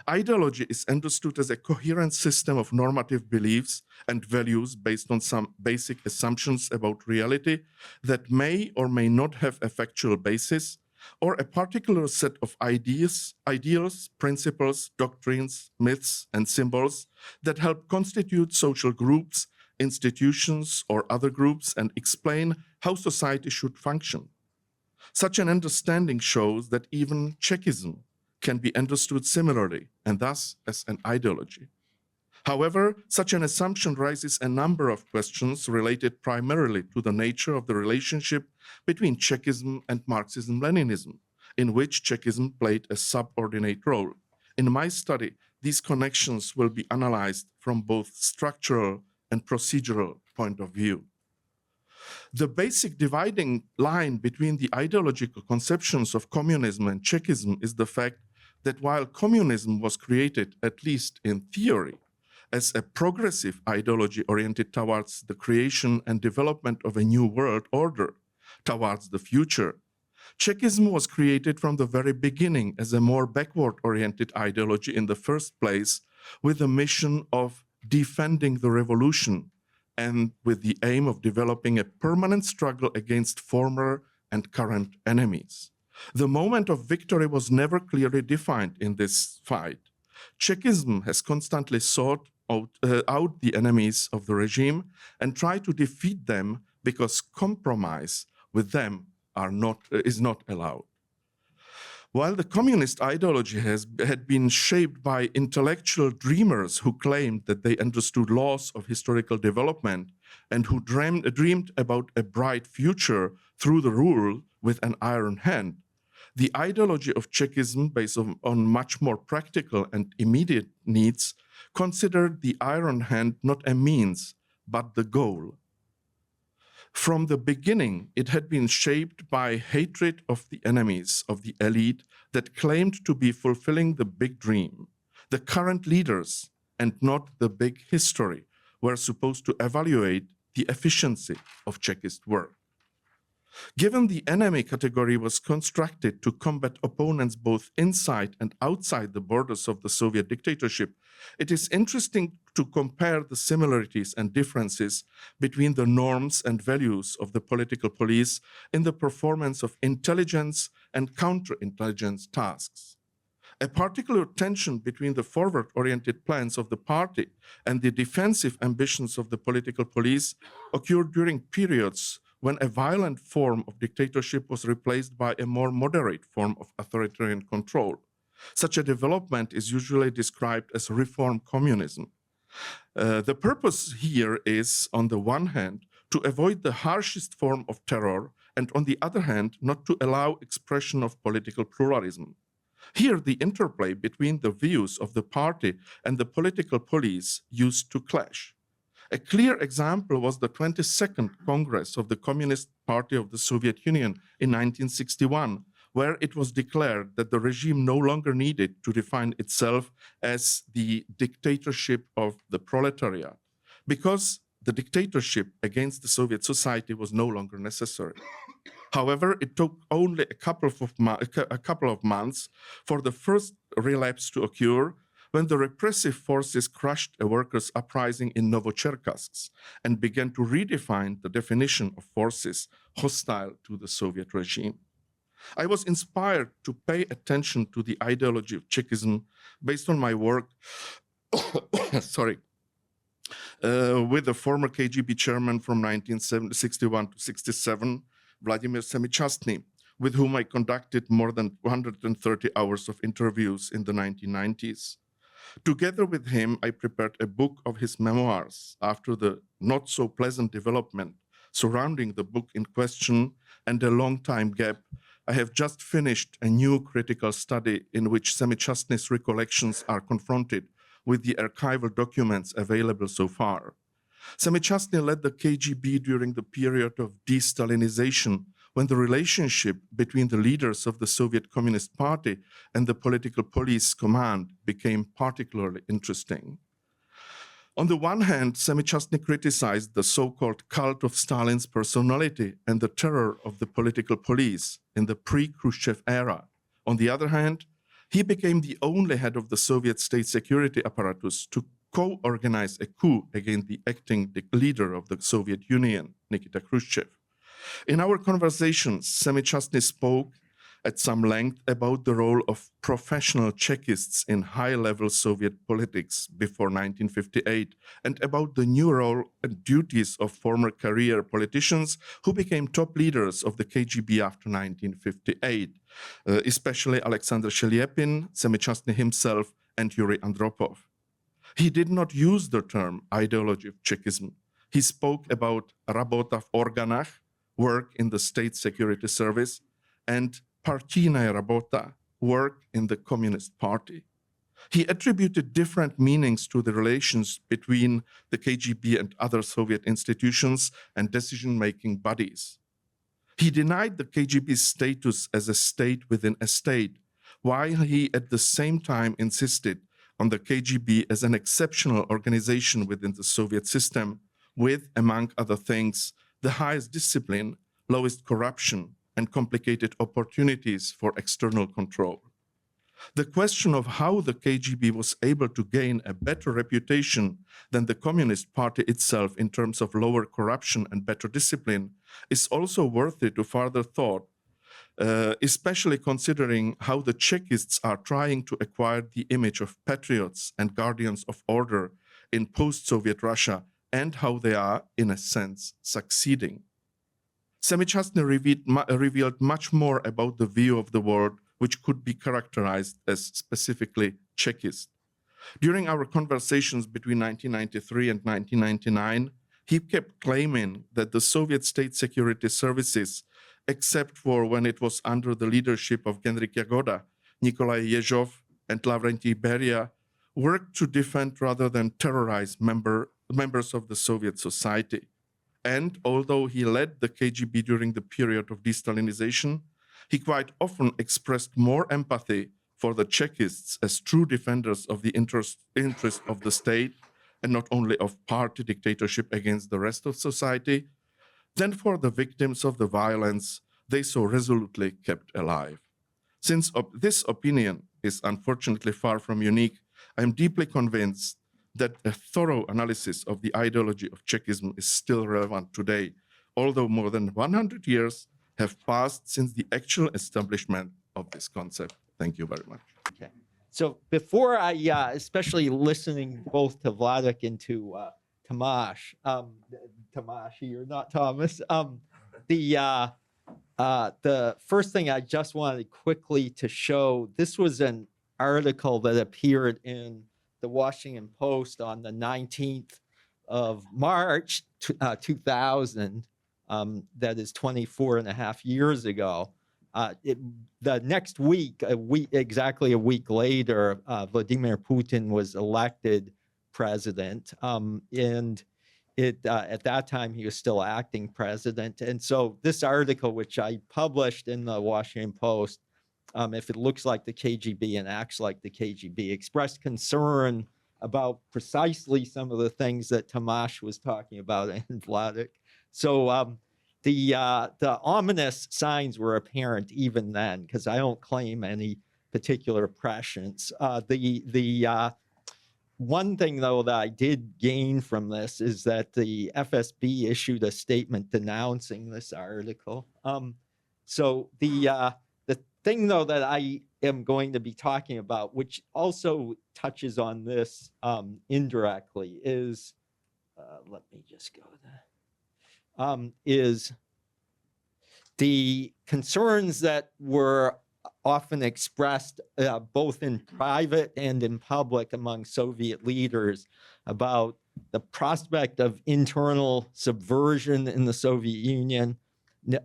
Ideology is understood as a coherent system of normative beliefs and values based on some basic assumptions about reality that may or may not have a factual basis, or a particular set of ideals, principles, doctrines, myths, and symbols that help constitute social groups, institutions, or other groups and explain how society should function. Such an understanding shows that even Chekism can be understood similarly, and thus as an ideology. However, such an assumption raises a number of questions related primarily to the nature of the relationship between Chekism and Marxism-Leninism, in which Chekism played a subordinate role. In my study, these connections will be analyzed from both structural and procedural point of view. The basic dividing line between the ideological conceptions of communism and Chekism is the fact that while communism was created, at least in theory, as a progressive ideology oriented towards the creation and development of a new world order, towards the future, Chekism was created from the very beginning as a more backward-oriented ideology in the first place, with the mission of defending the revolution and with the aim of developing a permanent struggle against former and current enemies. The moment of victory was never clearly defined in this fight. Chekism has constantly sought out the enemies of the regime and tried to defeat them because compromise with them is not allowed. While the communist ideology had been shaped by intellectual dreamers who claimed that they understood laws of historical development and who dreamed about a bright future through the rule with an iron hand, the ideology of Chekism, based on much more practical and immediate needs, considered the iron hand not a means, but the goal. From the beginning, it had been shaped by hatred of the enemies of the elite that claimed to be fulfilling the big dream. The current leaders, and not the big history, were supposed to evaluate the efficiency of Chekist work. Given the enemy category was constructed to combat opponents both inside and outside the borders of the Soviet dictatorship, it is interesting to compare the similarities and differences between the norms and values of the political police in the performance of intelligence and counterintelligence tasks. A particular tension between the forward-oriented plans of the party and the defensive ambitions of the political police occurred during periods when a violent form of dictatorship was replaced by a more moderate form of authoritarian control. Such a development is usually described as reform communism. The purpose here is, on the one hand, to avoid the harshest form of terror, and on the other hand, not to allow expression of political pluralism. Here, the interplay between the views of the party and the political police used to clash. A clear example was the 22nd Congress of the Communist Party of the Soviet Union in 1961, where it was declared that the regime no longer needed to define itself as the dictatorship of the proletariat, because the dictatorship against the Soviet society was no longer necessary. However, it took only a couple of months for the first relapse to occur, when the repressive forces crushed a workers' uprising in Novocherkassk and began to redefine the definition of forces hostile to the Soviet regime. I was inspired to pay attention to the ideology of Chekism based on my work with the former KGB chairman from 1961 to 67, Vladimir Semichastny, with whom I conducted more than 130 hours of interviews in the 1990s. Together with him, I prepared a book of his memoirs after the not so pleasant development surrounding the book in question and a long time gap. I have just finished a new critical study in which Semichastny's recollections are confronted with the archival documents available so far. Semichastny led the KGB during the period of de-Stalinization, when the relationship between the leaders of the Soviet Communist Party and the political police command became particularly interesting. On the one hand, Semichastny criticized the so-called cult of Stalin's personality and the terror of the political police in the pre-Khrushchev era. On the other hand, he became the only head of the Soviet state security apparatus to co-organize a coup against the acting leader of the Soviet Union, Nikita Khrushchev. In our conversations, Semichastny spoke at some length about the role of professional Chekists in high-level Soviet politics before 1958, and about the new role and duties of former career politicians who became top leaders of the KGB after 1958, especially Alexander Shelyepin, Semichastny himself, and Yuri Andropov. He did not use the term ideology of Chekism. He spoke about rabota v organach, work in the state security service, and partijная rabota, work in the Communist Party. He attributed different meanings to the relations between the KGB and other Soviet institutions and decision-making bodies. He denied the KGB's status as a state within a state, while he at the same time insisted on the KGB as an exceptional organization within the Soviet system with, among other things, the highest discipline, lowest corruption, and complicated opportunities for external control. The question of how the KGB was able to gain a better reputation than the Communist Party itself in terms of lower corruption and better discipline is also worthy to further thought, especially considering how the Chekists are trying to acquire the image of patriots and guardians of order in post-Soviet Russia, and how they are, in a sense, succeeding. Semichastny revealed much more about the view of the world which could be characterized as specifically Chekist. During our conversations between 1993 and 1999, he kept claiming that the Soviet state security services, except for when it was under the leadership of Genrikh Jagoda, Nikolai Yezhov, and Lavrentiy Beria, worked to defend rather than terrorize members of the Soviet society. And although he led the KGB during the period of de-Stalinization, he quite often expressed more empathy for the Chekists as true defenders of the interest of the state, and not only of party dictatorship against the rest of society, than for the victims of the violence they so resolutely kept alive. Since this opinion is unfortunately far from unique, I am deeply convinced that a thorough analysis of the ideology of Chekism is still relevant today, although more than 100 years have passed since the actual establishment of this concept. Thank you very much. Okay. So before I, especially listening both to Vladek and to Tomas, you're not Thomas, the first thing I just wanted quickly to show, this was an article that appeared in the Washington Post on the 19th of March, 2000, that is 24 and a half years ago. The next week, exactly a week later, Vladimir Putin was elected president. And at that time, he was still acting president. And so this article, which I published in the Washington Post, if it looks like the KGB and acts like the KGB, expressed concern about precisely some of the things that Tomas was talking about and Vladek. So the ominous signs were apparent even then, because I don't claim any particular prescience. The one thing, though, that I did gain from this is that the FSB issued a statement denouncing this article. So the thing, though, that I am going to be talking about, which also touches on this indirectly, is let me just go there. Is the concerns that were often expressed both in private and in public among Soviet leaders about the prospect of internal subversion in the Soviet Union,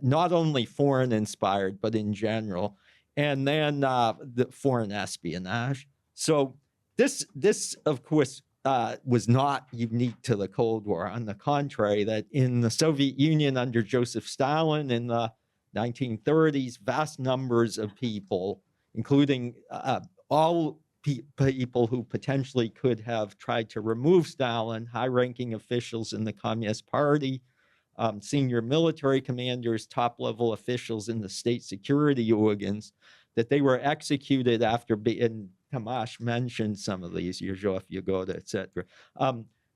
not only foreign inspired, but in general, and then the foreign espionage. So this of course, was not unique to the Cold War. On the contrary, that in the Soviet Union under Joseph Stalin in the 1930s, vast numbers of people, including all people who potentially could have tried to remove Stalin, high-ranking officials in the Communist Party, senior military commanders, top-level officials in the state security organs, that they were executed after being, Tomas mentioned some of these, Yezhov, Yagoda, etc.,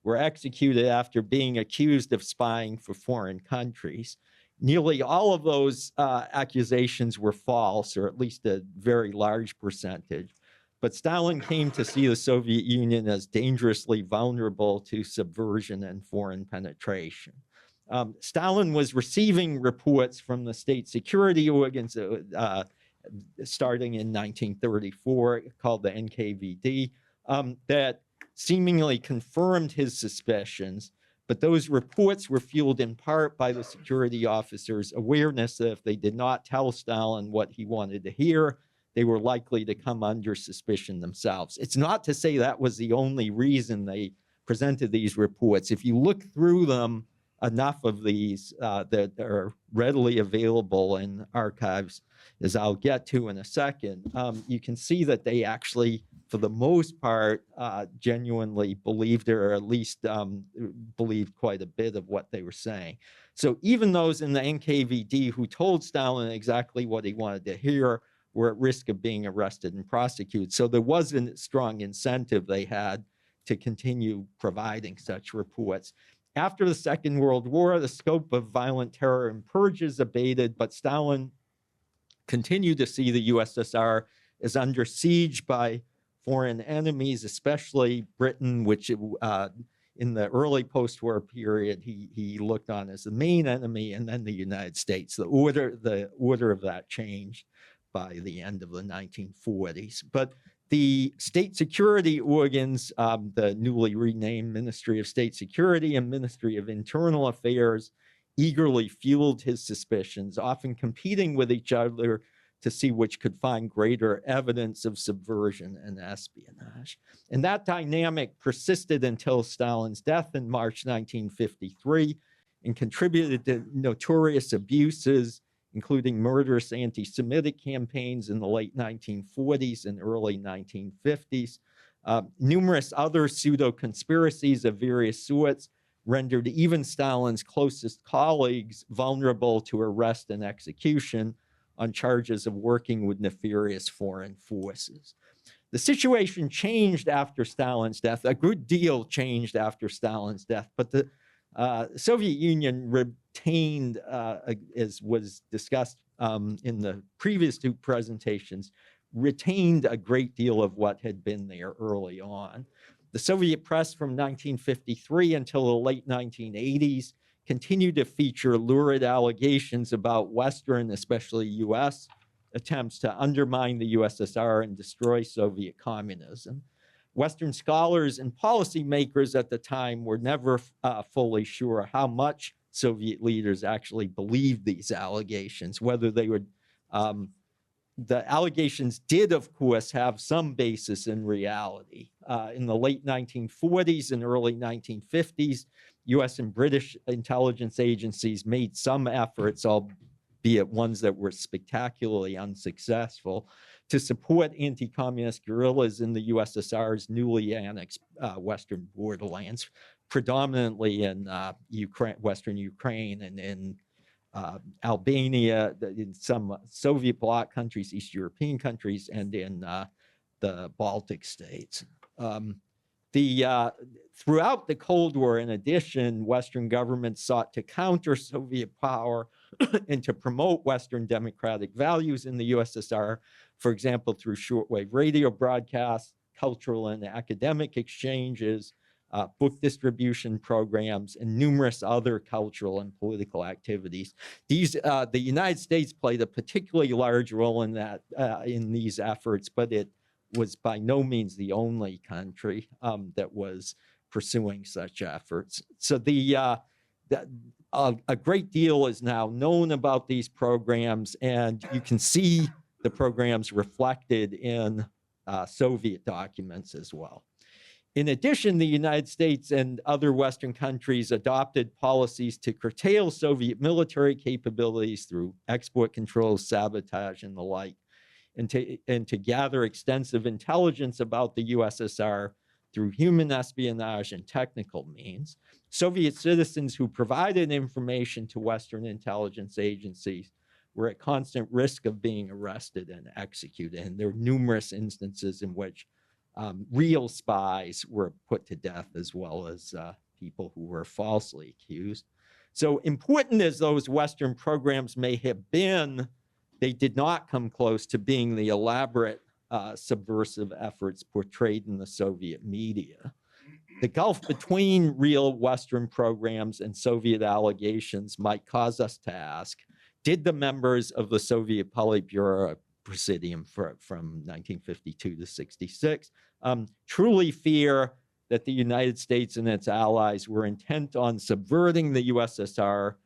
were executed after being accused of spying for foreign countries. Nearly all of those accusations were false, or at least a very large percentage. But Stalin came to see the Soviet Union as dangerously vulnerable to subversion and foreign penetration. Stalin was receiving reports from the state security organs starting in 1934, called the NKVD, that seemingly confirmed his suspicions. But those reports were fueled in part by the security officers' awareness that if they did not tell Stalin what he wanted to hear, they were likely to come under suspicion themselves. It's not to say that was the only reason they presented these reports. If you look through them, enough of these that are readily available in archives, as I'll get to in a second, you can see that they actually, for the most part, genuinely believed, or at least believed quite a bit of what they were saying. So even those in the NKVD who told Stalin exactly what he wanted to hear were at risk of being arrested and prosecuted. So there was a strong incentive they had to continue providing such reports. After the Second World War, the scope of violent terror and purges abated, but Stalin continued to see the USSR as under siege by foreign enemies, especially Britain, which in the early post-war period, he looked on as the main enemy, and then the United States. The order of that changed by the end of the 1940s. But the state security organs, the newly renamed Ministry of State Security and Ministry of Internal Affairs, eagerly fueled his suspicions, often competing with each other to see which could find greater evidence of subversion and espionage. And that dynamic persisted until Stalin's death in March 1953 and contributed to notorious abuses, including murderous anti-Semitic campaigns in the late 1940s and early 1950s. Numerous other pseudo-conspiracies of various sorts rendered even Stalin's closest colleagues vulnerable to arrest and execution on charges of working with nefarious foreign forces. The situation changed after Stalin's death. A good deal changed after Stalin's death, but the Soviet Union retained, as was discussed in the previous two presentations, retained a great deal of what had been there early on. The Soviet press from 1953 until the late 1980s continued to feature lurid allegations about Western, especially US, attempts to undermine the USSR and destroy Soviet communism. Western scholars and policymakers at the time were never fully sure how much Soviet leaders actually believed these allegations, whether they would, the allegations did, of course, have some basis in reality. In the late 1940s and early 1950s, US and British intelligence agencies made some efforts, albeit ones that were spectacularly unsuccessful, to support anti-communist guerrillas in the USSR's newly annexed western borderlands, predominantly in Western Ukraine and in Albania, in some Soviet bloc countries, East European countries, and in the Baltic states. Throughout the Cold War, in addition, Western governments sought to counter Soviet power and to promote Western democratic values in the USSR, for example, through shortwave radio broadcasts, cultural and academic exchanges, book distribution programs, and numerous other cultural and political activities. The United States played a particularly large role in that, in these efforts, but it was by no means the only country that was pursuing such efforts. So a great deal is now known about these programs, and you can see the programs reflected in Soviet documents as well. In addition, the United States and other Western countries adopted policies to curtail Soviet military capabilities through export controls, sabotage, and the like, and to gather extensive intelligence about the USSR through human espionage and technical means. Soviet citizens who provided information to Western intelligence agencies were at constant risk of being arrested and executed. And there are numerous instances in which real spies were put to death, as well as people who were falsely accused. So important as those Western programs may have been, they did not come close to being the elaborate subversive efforts portrayed in the Soviet media. The gulf between real Western programs and Soviet allegations might cause us to ask, did the members of the Soviet Politburo Presidium from 1952 to 66 truly fear that the United States and its allies were intent on subverting the USSR,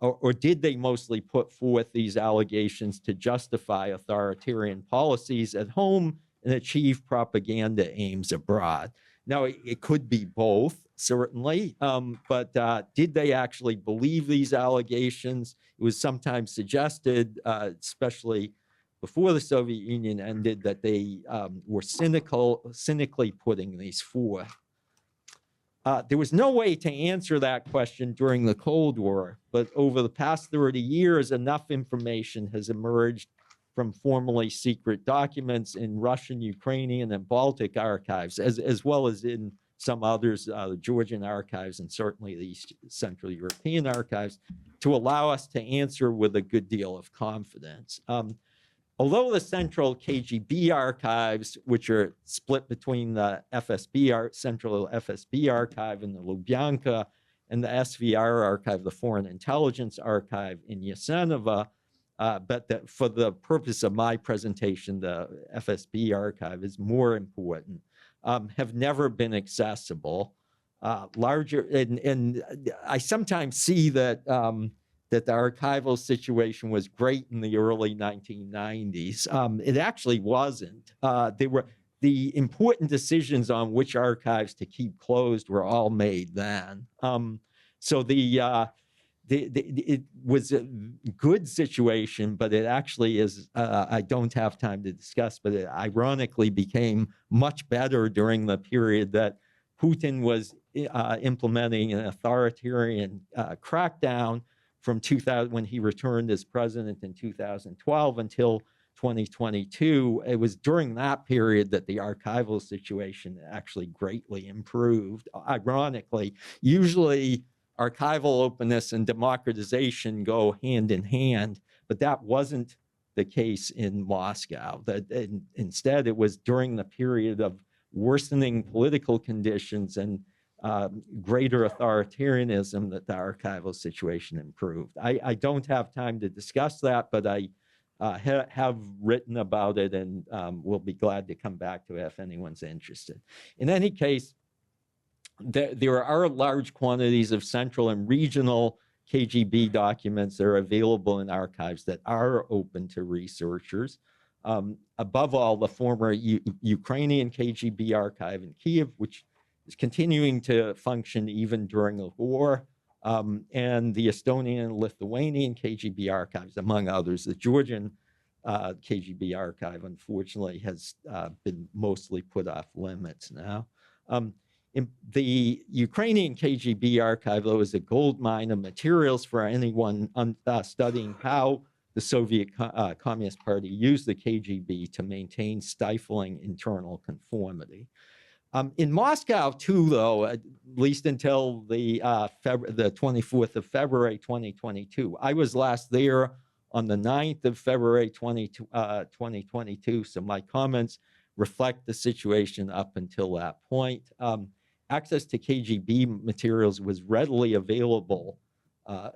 or did they mostly put forth these allegations to justify authoritarian policies at home and achieve propaganda aims abroad? Now, it could be both, certainly, but did they actually believe these allegations? It was sometimes suggested, especially before the Soviet Union ended, that they were cynically putting these forth. There was no way to answer that question during the Cold War, but over the past 30 years, enough information has emerged from formerly secret documents in Russian, Ukrainian, and Baltic archives, as well as in some others, the Georgian archives, and certainly the East Central European archives, to allow us to answer with a good deal of confidence. Although the central KGB archives, which are split between the Central FSB archive in the Lubyanka and the SVR archive, the Foreign Intelligence Archive in Yasenova, but for the purpose of my presentation, the FSB archive is more important, have never been accessible. And I sometimes see that that the archival situation was great in the early 1990s. It actually wasn't. The important decisions on which archives to keep closed were all made then. So it was a good situation, but it actually is, I don't have time to discuss, but it ironically became much better during the period that Putin was implementing an authoritarian crackdown from 2000, when he returned as president in 2012 until 2022. It was during that period that the archival situation actually greatly improved. Ironically, usually archival openness and democratization go hand in hand, but that wasn't the case in Moscow. Instead, it was during the period of worsening political conditions and greater authoritarianism that the archival situation improved. I don't have time to discuss that, but I have written about it, and we'll be glad to come back to it if anyone's interested. In any case, there are large quantities of central and regional KGB documents that are available in archives that are open to researchers. Above all, the former Ukrainian KGB archive in Kiev, which is continuing to function even during the war, and the Estonian and Lithuanian KGB archives, among others. The Georgian KGB archive, unfortunately, has been mostly put off limits now. The Ukrainian KGB archive, though, is a goldmine of materials for anyone studying how the Soviet Communist Party used the KGB to maintain stifling internal conformity. In Moscow, too, though, at least until the 24th of February, 2022, I was last there on the 9th of February, 2022, so my comments reflect the situation up until that point. Access to KGB materials was readily available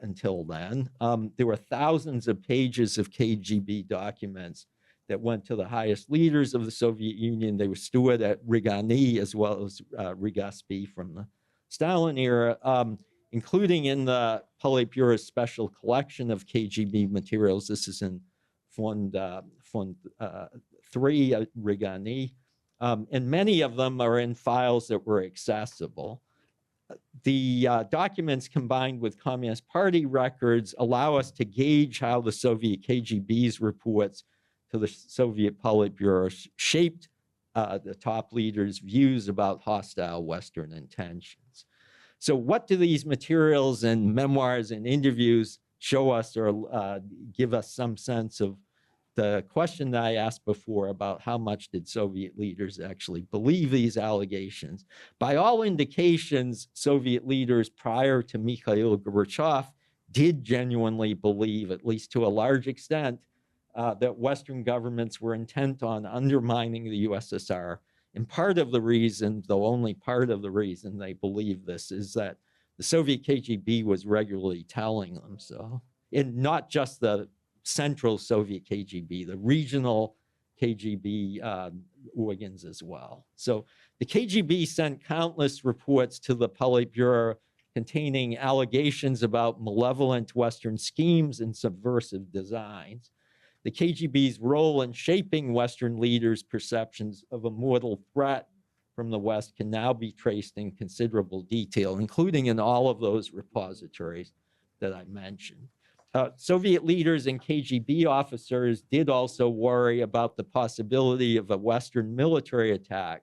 until then. There were thousands of pages of KGB documents that went to the highest leaders of the Soviet Union. They were stored at Rigani as well as Rigaspi from the Stalin era, including in the Politburo's special collection of KGB materials. This is in Fund 3 at Rigani. And many of them are in files that were accessible. The documents combined with Communist Party records allow us to gauge how the Soviet KGB's reports to the Soviet Politburo shaped the top leaders' views about hostile Western intentions. So what do these materials and memoirs and interviews show us or give us some sense of the question that I asked before about how much did Soviet leaders actually believe these allegations? By all indications, Soviet leaders prior to Mikhail Gorbachev did genuinely believe, at least to a large extent, that Western governments were intent on undermining the USSR. And part of the reason, though only part of the reason they believe this, is that the Soviet KGB was regularly telling them so. And not just the central Soviet KGB, the regional KGB organs as well. So the KGB sent countless reports to the Politburo containing allegations about malevolent Western schemes and subversive designs. The KGB's role in shaping Western leaders' perceptions of a mortal threat from the West can now be traced in considerable detail, including in all of those repositories that I mentioned. Soviet leaders and KGB officers did also worry about the possibility of a Western military attack,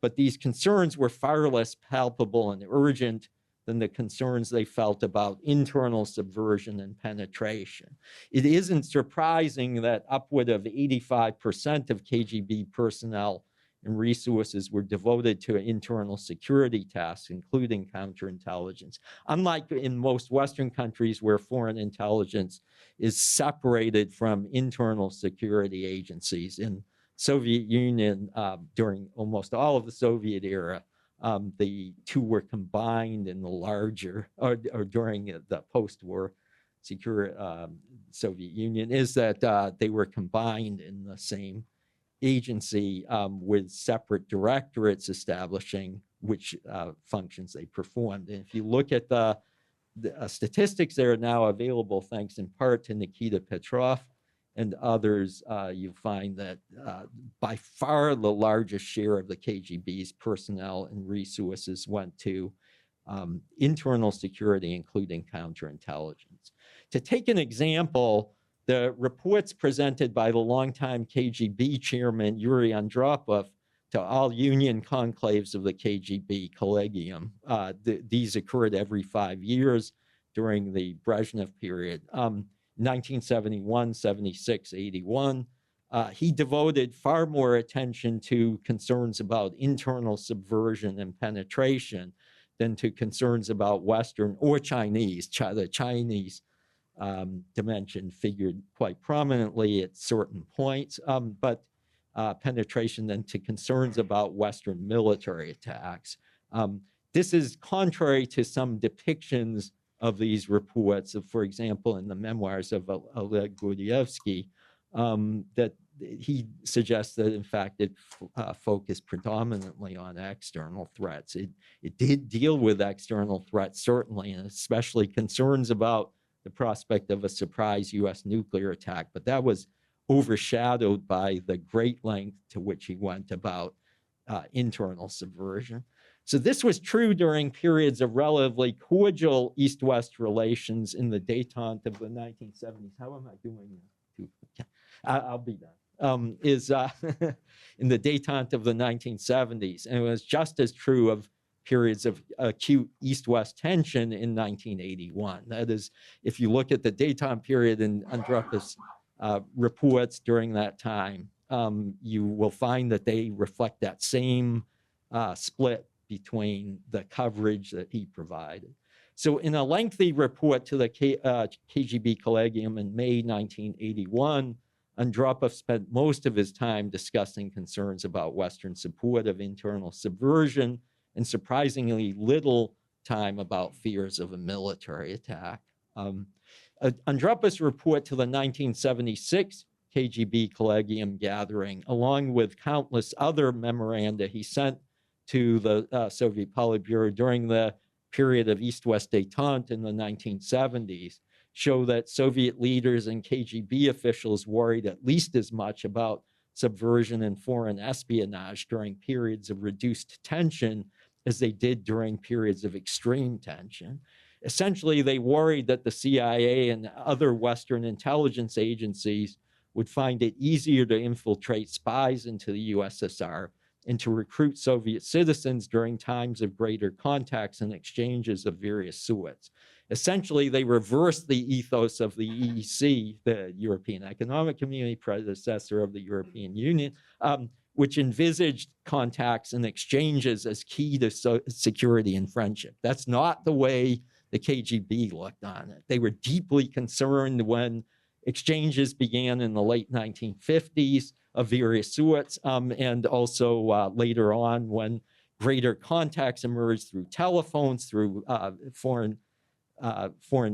but these concerns were far less palpable and urgent than the concerns they felt about internal subversion and penetration. It isn't surprising that upward of 85% of KGB personnel and resources were devoted to internal security tasks, including counterintelligence. Unlike in most Western countries where foreign intelligence is separated from internal security agencies, in Soviet Union, during almost all of the Soviet era, the two were combined in the larger, or during the post-war secure Soviet Union, is that they were combined in the same agency with separate directorates establishing which functions they performed. And if you look at the statistics that are now available, thanks in part to Nikita Petrov and others, you find that by far the largest share of the KGB's personnel and resources went to internal security, including counterintelligence. To take an example, the reports presented by the longtime KGB chairman, Yuri Andropov, to all union conclaves of the KGB Collegium. These occurred every 5 years during the Brezhnev period. 1971, 76, 81. He devoted far more attention to concerns about internal subversion and penetration than to concerns about Western or Chinese. The Chinese dimension figured quite prominently at certain points, but penetration than to concerns about Western military attacks. This is contrary to some depictions of these reports, of, for example, in the memoirs of Oleg Gordievsky, that he suggests that, in fact, it focused predominantly on external threats. It did deal with external threats, certainly, and especially concerns about the prospect of a surprise U.S. nuclear attack, but that was overshadowed by the great length to which he went about internal subversion. So this was true during periods of relatively cordial East-West relations in the détente of the 1970s. How am I doing? I'll be done. In the détente of the 1970s. And it was just as true of periods of acute East-West tension in 1981. That is, if you look at the détente period in Andropos' reports during that time, you will find that they reflect that same split between the coverage that he provided. So in a lengthy report to the KGB Collegium in May 1981, Andropov spent most of his time discussing concerns about Western support of internal subversion and surprisingly little time about fears of a military attack. Andropov's report to the 1976 KGB Collegium gathering, along with countless other memoranda he sent to the Soviet Politburo during the period of East-West détente in the 1970s, show that Soviet leaders and KGB officials worried at least as much about subversion and foreign espionage during periods of reduced tension as they did during periods of extreme tension. Essentially, they worried that the CIA and other Western intelligence agencies would find it easier to infiltrate spies into the USSR and to recruit Soviet citizens during times of greater contacts and exchanges of various sorts. Essentially, they reversed the ethos of the EEC, the European Economic Community, predecessor of the European Union, which envisaged contacts and exchanges as key to security and friendship. That's not the way the KGB looked on it. They were deeply concerned when exchanges began in the late 1950s of various sorts, and also later on when greater contacts emerged through telephones, through foreign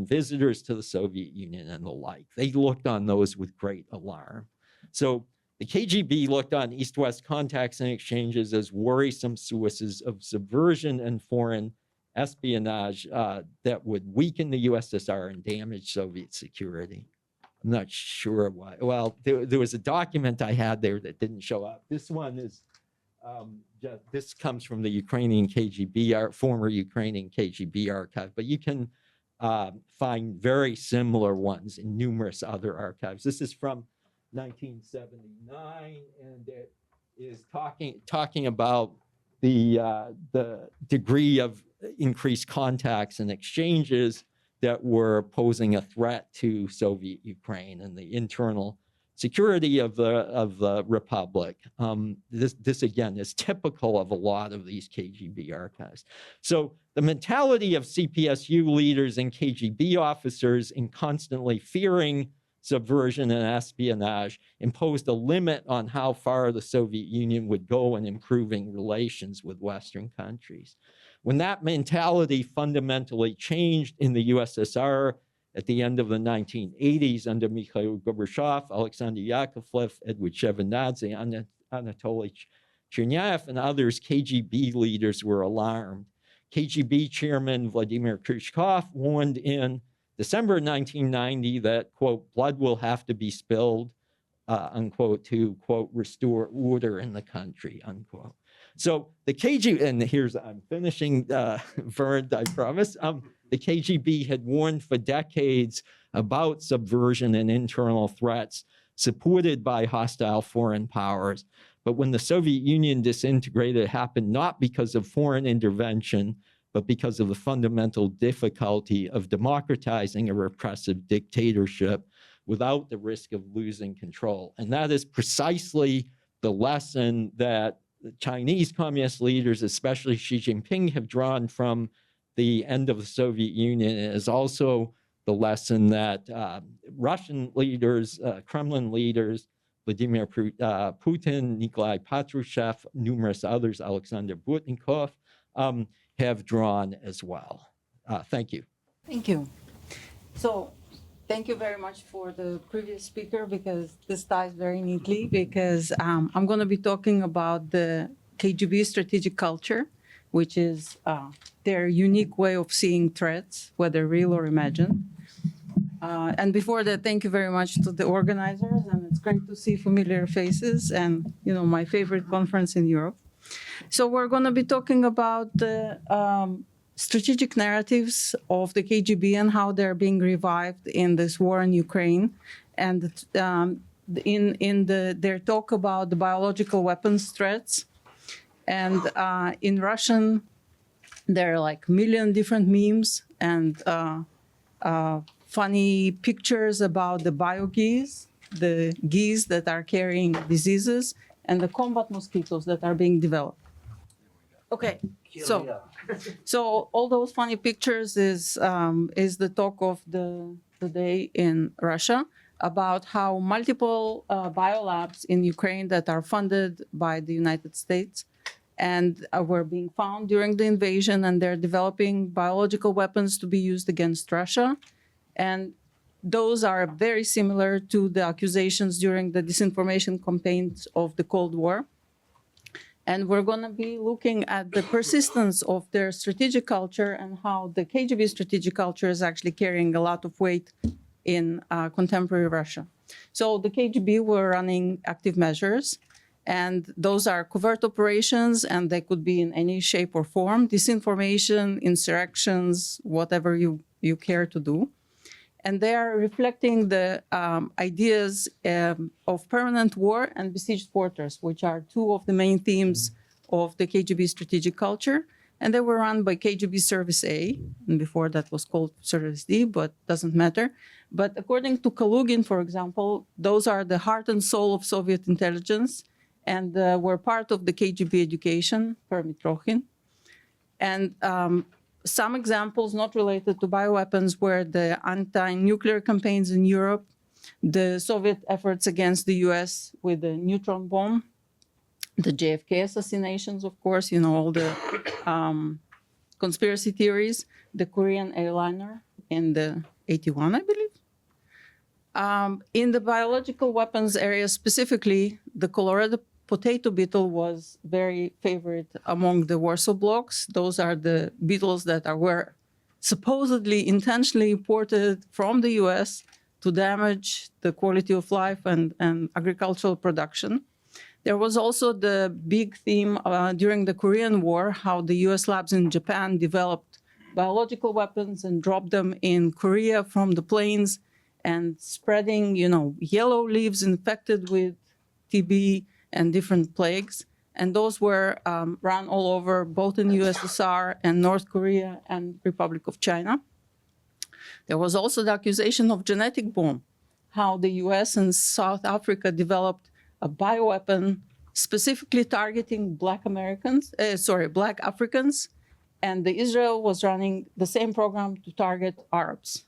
visitors to the Soviet Union and the like. They looked on those with great alarm. So the KGB looked on East-West contacts and exchanges as worrisome sources of subversion and foreign espionage that would weaken the USSR and damage Soviet security. I'm not sure why. Well, there was a document I had there that didn't show up. This one is, this comes from the Ukrainian KGB, former Ukrainian KGB archive, but you can find very similar ones in numerous other archives. This is from 1979, and it is talking about the degree of increased contacts and exchanges that were posing a threat to Soviet Ukraine and the internal security of the republic. This again is typical of a lot of these KGB archives. So the mentality of CPSU leaders and KGB officers in constantly fearing subversion and espionage imposed a limit on how far the Soviet Union would go in improving relations with Western countries. When that mentality fundamentally changed in the USSR at the end of the 1980s under Mikhail Gorbachev, Alexander Yakovlev, Edward Shevardnadze, Anatoly Chernyaev, and others, KGB leaders were alarmed. KGB chairman Vladimir Khrushchev warned in December 1990 that, quote, blood will have to be spilled, unquote, to, quote, restore order in the country, unquote. So the KGB, and here's, I'm finishing, Bernd, I promise. The KGB had warned for decades about subversion and internal threats supported by hostile foreign powers. But when the Soviet Union disintegrated, it happened not because of foreign intervention, but because of the fundamental difficulty of democratizing a repressive dictatorship without the risk of losing control. And that is precisely the lesson that the Chinese communist leaders, especially Xi Jinping, have drawn from the end of the Soviet Union. It is also the lesson that Russian leaders, Kremlin leaders, Vladimir Putin, Nikolai Patrushev, numerous others, Alexander Bortnikov, have drawn as well. Thank you. Thank you. So Thank you very much for the previous speaker, because this ties very neatly, because I'm going to be talking about the KGB strategic culture, which is their unique way of seeing threats, whether real or imagined. And before that, thank you very much to the organizers, and it's great to see familiar faces and, you know, my favorite conference in Europe. So we're going to be talking about the strategic narratives of the KGB and how they're being revived in this war in Ukraine, and in their talk about the biological weapons threats. And in Russian, there are like a million different memes and funny pictures about the bio-geese, the geese that are carrying diseases, and the combat mosquitoes that are being developed. Okay, so all those funny pictures is the talk of the day in Russia about how multiple biolabs in Ukraine that are funded by the United States and were being found during the invasion, and they're developing biological weapons to be used against Russia. And those are very similar to the accusations during the disinformation campaigns of the Cold War. And we're going to be looking at the persistence of their strategic culture and how the KGB strategic culture is actually carrying a lot of weight in contemporary Russia. So the KGB were running active measures, and those are covert operations, and they could be in any shape or form, disinformation, insurrections, whatever you care to do. And they are reflecting the ideas of permanent war and besieged fortress, which are two of the main themes of the KGB strategic culture. And they were run by KGB Service A, and before that was called Service D, but doesn't matter. But according to Kalugin, for example, those are the heart and soul of Soviet intelligence, and were part of the KGB education per Mitrokhin. And some examples not related to bioweapons were the anti-nuclear campaigns in Europe, the Soviet efforts against the US with the neutron bomb, the JFK assassinations, of course, you know, all the conspiracy theories, the Korean airliner in the 81, I believe. In the biological weapons area specifically, the Colorado potato beetle was very favorite among the Warsaw Blocs. Those are the beetles that were supposedly intentionally imported from the US to damage the quality of life and agricultural production. There was also the big theme during the Korean War, how the US labs in Japan developed biological weapons and dropped them in Korea from the plains, and spreading, you know, yellow leaves infected with TB and different plagues. And those were run all over, both in USSR and North Korea and Republic of China. There was also the accusation of genetic bomb, how the US and South Africa developed a bioweapon specifically targeting Black Africans, and Israel was running the same program to target Arabs.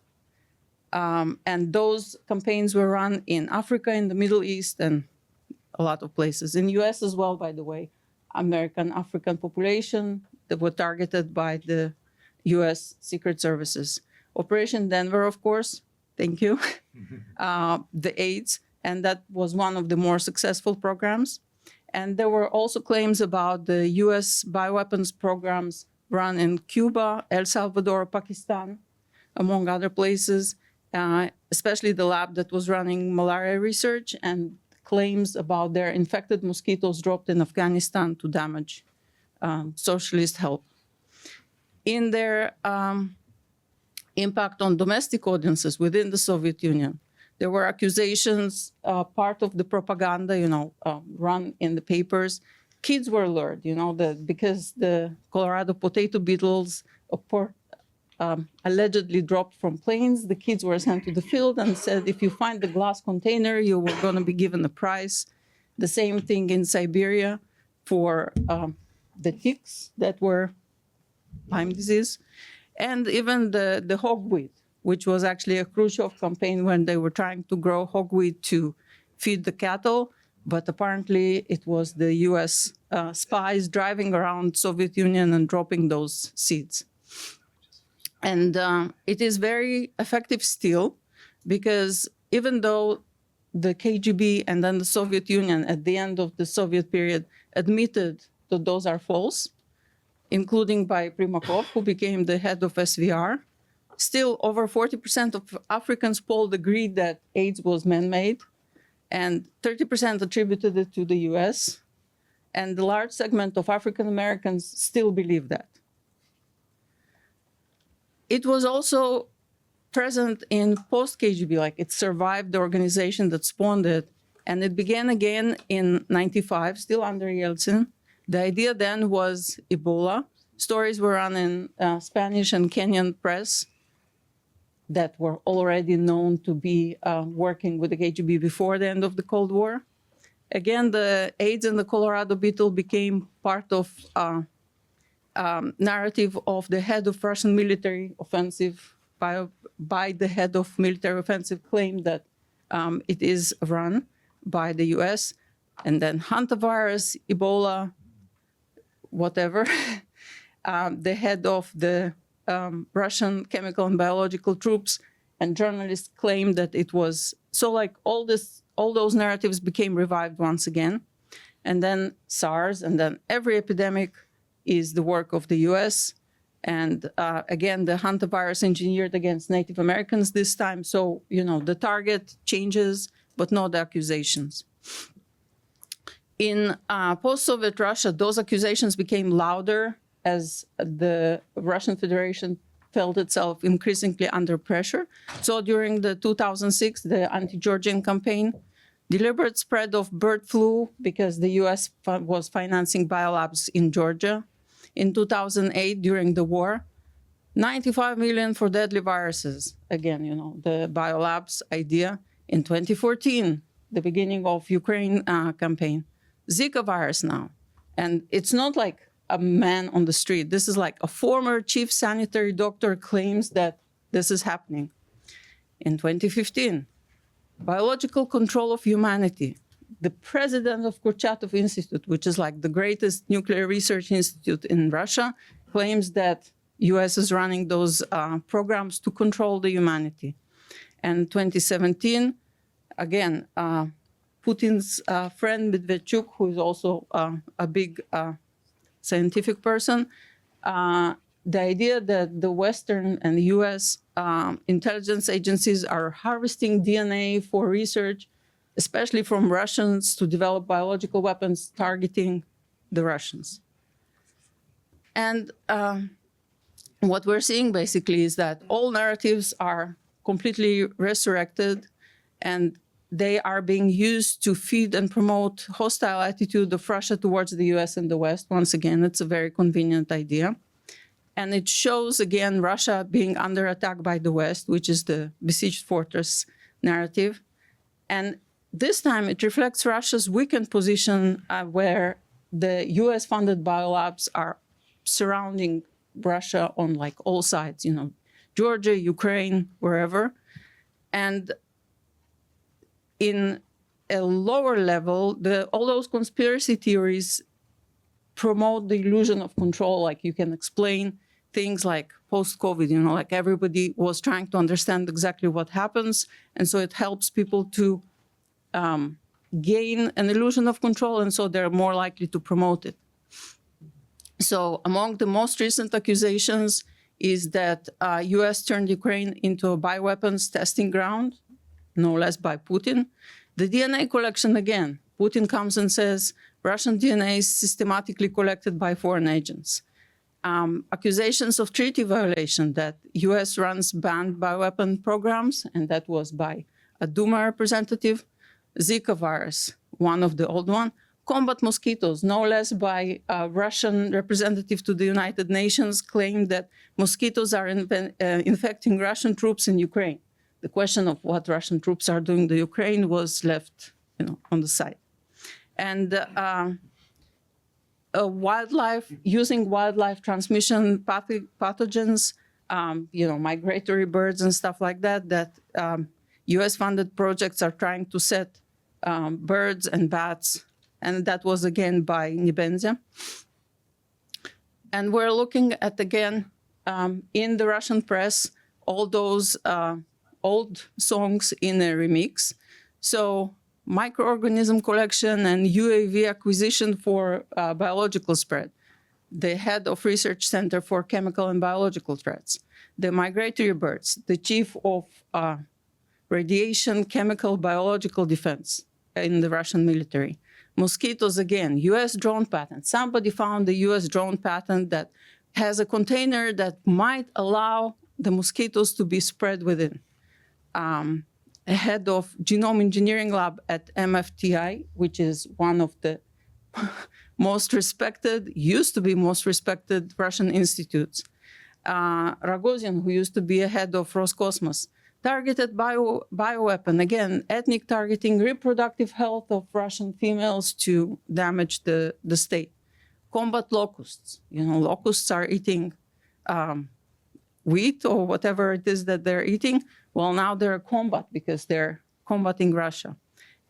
And those campaigns were run in Africa, in the Middle East, and a lot of places. In US as well, by the way, American African population that were targeted by the US Secret Services. Operation Denver, of course, thank you, the AIDS, and that was one of the more successful programs. And there were also claims about the US bioweapons programs run in Cuba, El Salvador, Pakistan, among other places, especially the lab that was running malaria research, and claims about their infected mosquitoes dropped in Afghanistan to damage socialist help. In their impact on domestic audiences within the Soviet Union, there were accusations, part of the propaganda, you know, run in the papers. Kids were lured, you know, because the Colorado potato beetles allegedly dropped from planes. The kids were sent to the field and said, if you find the glass container, you were going to be given a prize. The same thing in Siberia for the ticks that were Lyme disease. And even the hogweed, which was actually a Khrushchev campaign when they were trying to grow hogweed to feed the cattle. But apparently it was the US spies driving around Soviet Union and dropping those seeds. And it is very effective still, because even though the KGB and then the Soviet Union at the end of the Soviet period admitted that those are false, including by Primakov, who became the head of SVR, still over 40% of Africans polled agreed that AIDS was man-made, and 30% attributed it to the US, and the large segment of African Americans still believe that. It was also present in post-KGB, like it survived the organization that spawned it, and it began again in '95, still under Yeltsin. The idea then was Ebola. Stories were run in Spanish and Kenyan press that were already known to be working with the KGB before the end of the Cold War. Again, the AIDS and the Colorado beetle became part of narrative of the head of Russian military offensive by the head of military offensive claimed that it is run by the US. And then hantavirus, Ebola, whatever, the head of the Russian chemical and biological troops and journalists claimed that it was, so like all those narratives became revived once again. And then SARS, and then every epidemic is the work of the US. And again, the hantavirus engineered against Native Americans this time. So, you know, the target changes, but not the accusations. In post-Soviet Russia, those accusations became louder as the Russian Federation felt itself increasingly under pressure. So during the 2006, the anti-Georgian campaign, deliberate spread of bird flu because the US was financing biolabs in Georgia. In 2008, during the war, 95 million for deadly viruses. Again, you know, the biolabs idea. In 2014, the beginning of Ukraine campaign, Zika virus now. And it's not like a man on the street. This is like a former chief sanitary doctor claims that this is happening. In 2015, biological control of humanity. The president of Kurchatov Institute, which is like the greatest nuclear research institute in Russia, claims that US is running those programs to control the humanity. And 2017, again, Putin's friend Medvedchuk, who is also a big scientific person, the idea that the Western and the US intelligence agencies are harvesting DNA for research, especially from Russians, to develop biological weapons targeting the Russians. And what we're seeing basically is that all narratives are completely resurrected, and they are being used to feed and promote hostile attitude of Russia towards the US and the West. Once again, it's a very convenient idea. And it shows, again, Russia being under attack by the West, which is the besieged fortress narrative. And this time it reflects Russia's weakened position where the US-funded biolabs are surrounding Russia on like all sides, you know, Georgia, Ukraine, wherever. And in a lower level, all those conspiracy theories promote the illusion of control. Like you can explain things like post-COVID, you know, like everybody was trying to understand exactly what happens. And so it helps people to gain an illusion of control, and so they're more likely to promote it. So among the most recent accusations is that US turned Ukraine into a bioweapons testing ground, no less by Putin. The DNA collection, again, Putin comes and says Russian DNA is systematically collected by foreign agents. Accusations of treaty violation, that US runs banned bioweapon programs, and that was by a Duma representative. Zika virus, one of the old one. Combat mosquitoes, no less by a Russian representative to the United Nations, claimed that mosquitoes are infecting Russian troops in Ukraine. The question of what Russian troops are doing to Ukraine was left, you know, on the side. And using wildlife transmission pathogens, you know, migratory birds and stuff like that, that US-funded projects are trying to set birds and bats, and that was again by Nebenzia. And we're looking at, again, in the Russian press, all those old songs in a remix. So microorganism collection and UAV acquisition for biological spread. The head of Research Center for Chemical and Biological Threats. The migratory birds, the chief of radiation, chemical, biological defense in the Russian military. Mosquitoes, again, US drone patent. Somebody found the US drone patent that has a container that might allow the mosquitoes to be spread within. A head of genome engineering lab at MFTI, which is one of the most respected, used to be most respected Russian institutes. Rogozin, who used to be a head of Roscosmos. Targeted bioweapon, again, ethnic targeting, reproductive health of Russian females to damage the state. Combat locusts. You know, locusts are eating wheat or whatever it is that they're eating. Well, now they're a combat because they're combating Russia.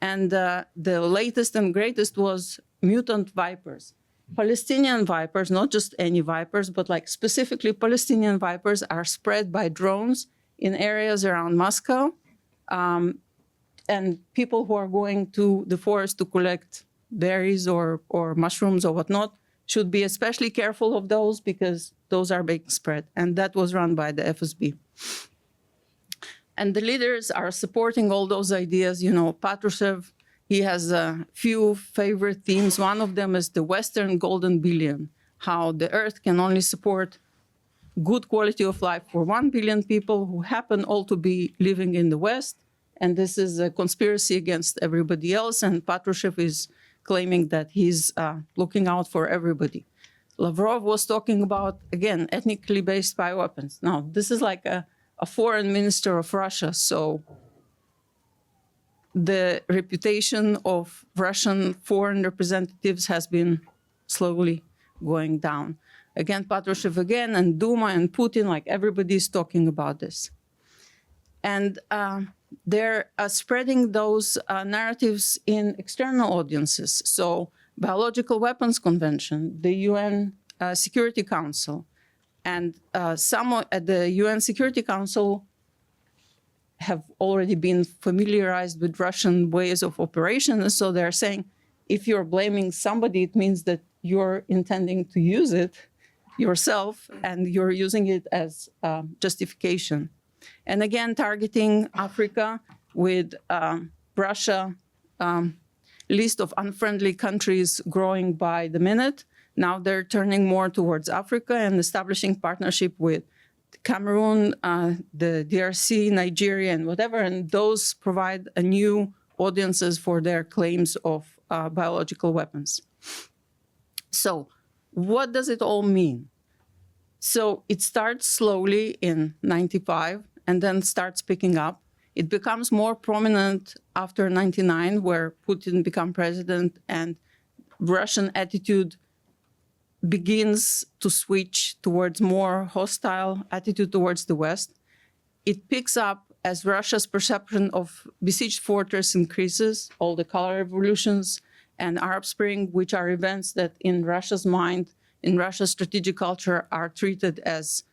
And the latest and greatest was mutant vipers. Palestinian vipers, not just any vipers, but like specifically Palestinian vipers are spread by drones in areas around Moscow. And people who are going to the forest to collect berries or mushrooms or whatnot should be especially careful of those because those are being spread. And that was run by the FSB. And the leaders are supporting all those ideas. You know, Patrushev, he has a few favorite themes. One of them is the Western Golden Billion, how the Earth can only support good quality of life for 1 billion people who happen all to be living in the West. And this is a conspiracy against everybody else. And Patrushev is claiming that he's looking out for everybody. Lavrov was talking about, again, ethnically based bioweapons. Now, this is like a foreign minister of Russia. So the reputation of Russian foreign representatives has been slowly going down. Again, Patrushev again, and Duma and Putin, like everybody's talking about this. And they're spreading those narratives in external audiences. So Biological Weapons Convention, the UN Security Council, and some at the UN Security Council have already been familiarized with Russian ways of operation. And so they're saying, if you're blaming somebody, it means that you're intending to use it yourself and you're using it as justification. And again, targeting Africa with Russia, list of unfriendly countries growing by the minute. Now they're turning more towards Africa and establishing partnership with Cameroon, the DRC, Nigeria, and whatever. And those provide a new audiences for their claims of biological weapons. So what does it all mean? So it starts slowly in 95 and then starts picking up. It becomes more prominent after 99, where Putin became president and Russian attitude begins to switch towards more hostile attitude towards the West. It picks up as Russia's perception of besieged fortress increases, all the color revolutions and Arab Spring, which are events that in Russia's mind, in Russia's strategic culture, are treated as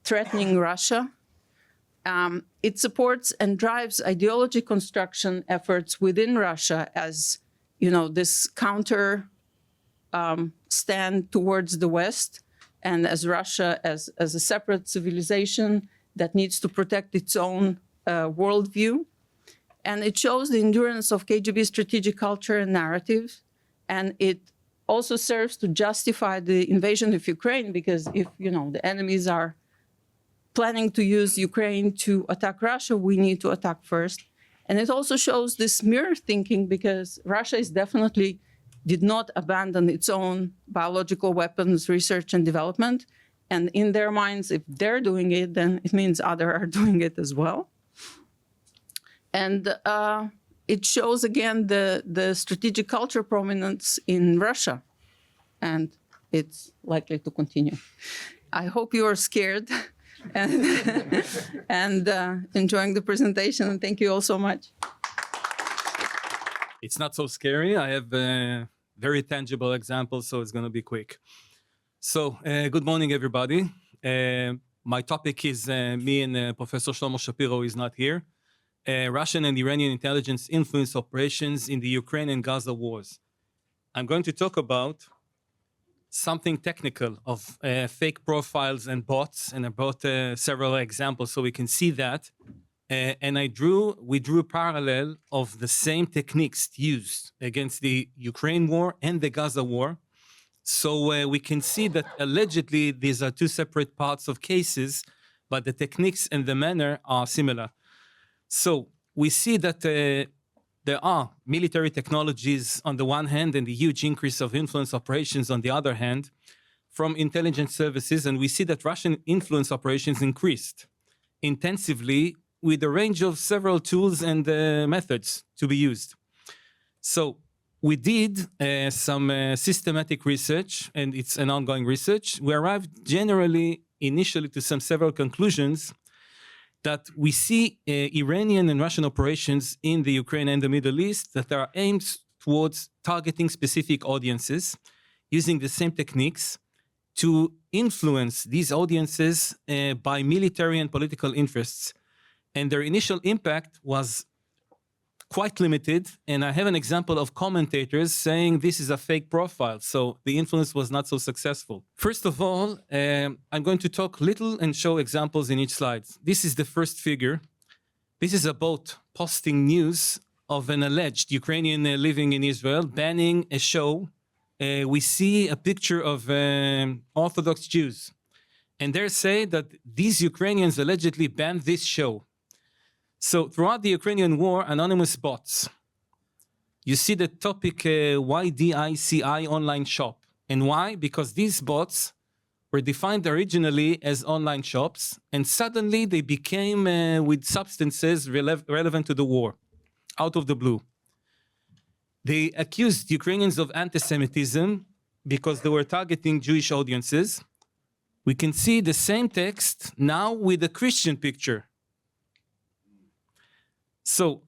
threatening Russia. It supports and drives ideology construction efforts within Russia as, you know, this counter stand towards the West, and as Russia as a separate civilization that needs to protect its own worldview. And it shows the endurance of KGB strategic culture and narrative. And it also serves to justify the invasion of Ukraine, because if, you know, the enemies are planning to use Ukraine to attack Russia, we need to attack first. And it also shows this mirror thinking, because Russia is definitely did not abandon its own biological weapons research and development. And in their minds, if they're doing it, then it means others are doing it as well. And it shows, again, the strategic culture prominence in Russia. And it's likely to continue. I hope you are scared and enjoying the presentation. And thank you all so much. It's not so scary. I have very tangible examples, so it's going to be quick. So, good morning, everybody. my topic is me and Professor Shlomo Shpiro is not here. Russian and Iranian intelligence influence operations in the Ukraine and Gaza wars. I'm going to talk about something technical of fake profiles and bots, and I brought several examples so we can see that. And we drew a parallel of the same techniques used against the Ukraine war and the Gaza war. So we can see that allegedly these are two separate parts of cases, but the techniques and the manner are similar. So we see that there are military technologies on the one hand and the huge increase of influence operations on the other hand from intelligence services, and we see that Russian influence operations increased intensively with a range of several tools and methods to be used. So we did some systematic research, and it's an ongoing research. We arrived initially to several conclusions that we see Iranian and Russian operations in the Ukraine and the Middle East that are aimed towards targeting specific audiences using the same techniques to influence these audiences by military and political interests. And their initial impact was quite limited. And I have an example of commentators saying this is a fake profile. So the influence was not so successful. First of all, I'm going to talk little and show examples in each slide. This is the first figure. This is a bot posting news of an alleged Ukrainian living in Israel, banning a show. We see a picture of Orthodox Jews. And they say that these Ukrainians allegedly banned this show. So throughout the Ukrainian war, anonymous bots. You see the topic YDICI online shop. And why? Because these bots were defined originally as online shops, and suddenly they became with substances relevant to the war, out of the blue. They accused Ukrainians of anti-Semitism because they were targeting Jewish audiences. We can see the same text now with a Christian picture. So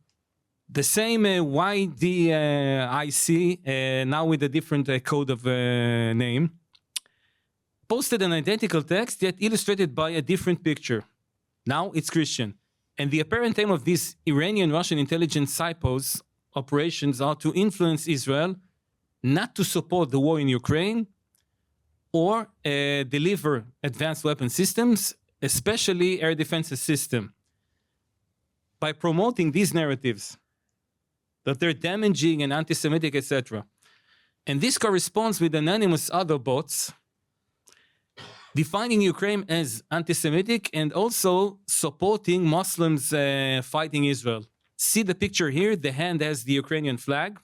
the same YDIC, now with a different code of name, posted an identical text yet illustrated by a different picture. Now it's Christian. And the apparent aim of these Iranian-Russian intelligence psychos operations are to influence Israel not to support the war in Ukraine or deliver advanced weapon systems, especially air defense system. By promoting these narratives that they're damaging and anti-Semitic, etc. And this corresponds with anonymous other bots defining Ukraine as anti-Semitic and also supporting Muslims fighting Israel. See the picture here, the hand has the Ukrainian flag,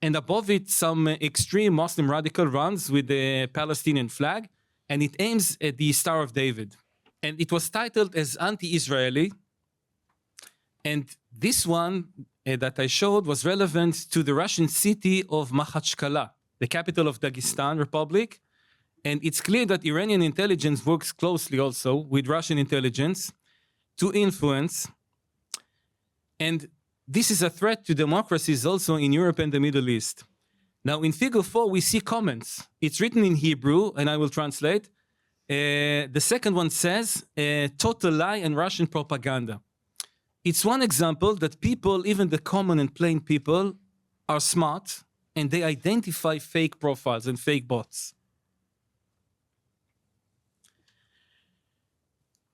and above it some extreme Muslim radical runs with the Palestinian flag, and it aims at the Star of David. And it was titled as anti-Israeli. And this one that I showed was relevant to the Russian city of Makhachkala, the capital of Dagestan Republic. And it's clear that Iranian intelligence works closely also with Russian intelligence to influence. And this is a threat to democracies also in Europe and the Middle East. Now in figure 4, we see comments. It's written in Hebrew, and I will translate. The second one says, total lie and Russian propaganda. It's one example that people, even the common and plain people, are smart and they identify fake profiles and fake bots.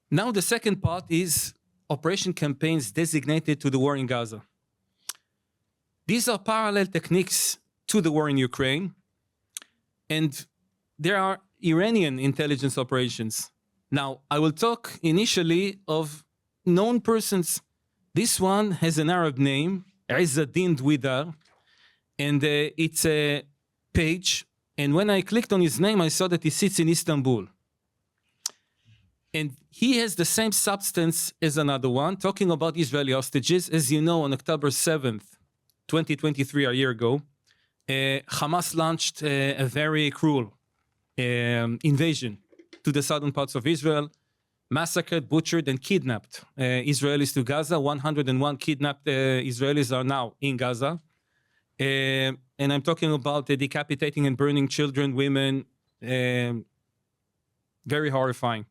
Now the second part is operation campaigns designated to the war in Gaza. These are parallel techniques to the war in Ukraine, and there are Iranian intelligence operations. Now, I will talk initially of known persons. This one has an Arab name, Izzaddin Dwidar, and it's a page. And when I clicked on his name, I saw that he sits in Istanbul. And he has the same substance as another one, talking about Israeli hostages. As you know, on October 7th, 2023, a year ago, Hamas launched a very cruel invasion to the southern parts of Israel, massacred, butchered, and kidnapped Israelis to Gaza. 101 kidnapped Israelis are now in Gaza. And I'm talking about decapitating and burning children, women, very horrifying.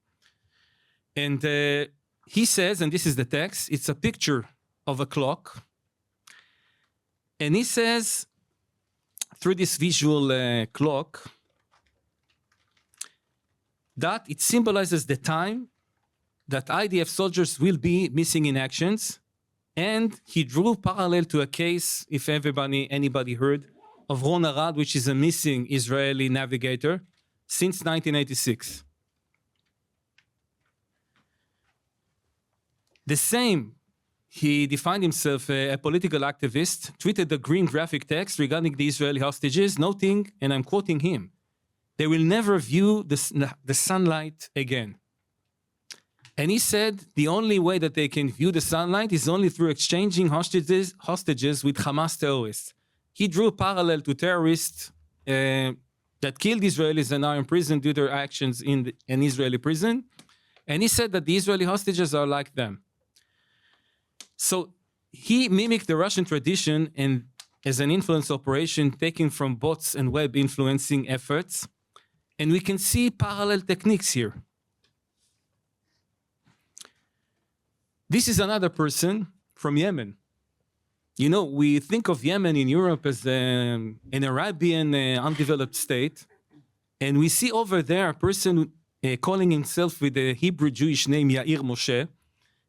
And he says, and this is the text, it's a picture of a clock. And he says, through this visual clock, that it symbolizes the time that IDF soldiers will be missing in actions. And he drew parallel to a case, if anybody heard, of Ron Arad, which is a missing Israeli navigator since 1986. The same, he defined himself a political activist, tweeted a green graphic text regarding the Israeli hostages, noting, and I'm quoting him, they will never view the sunlight again. And he said the only way that they can view the sunlight is only through exchanging hostages with Hamas terrorists. He drew a parallel to terrorists that killed Israelis and are imprisoned due to their actions in an Israeli prison. And he said that the Israeli hostages are like them. So he mimicked the Russian tradition and as an influence operation taken from bots and web influencing efforts. And we can see parallel techniques here. This is another person from Yemen. You know, we think of Yemen in Europe as an Arabian undeveloped state. And we see over there a person calling himself with a Hebrew Jewish name Yair Moshe.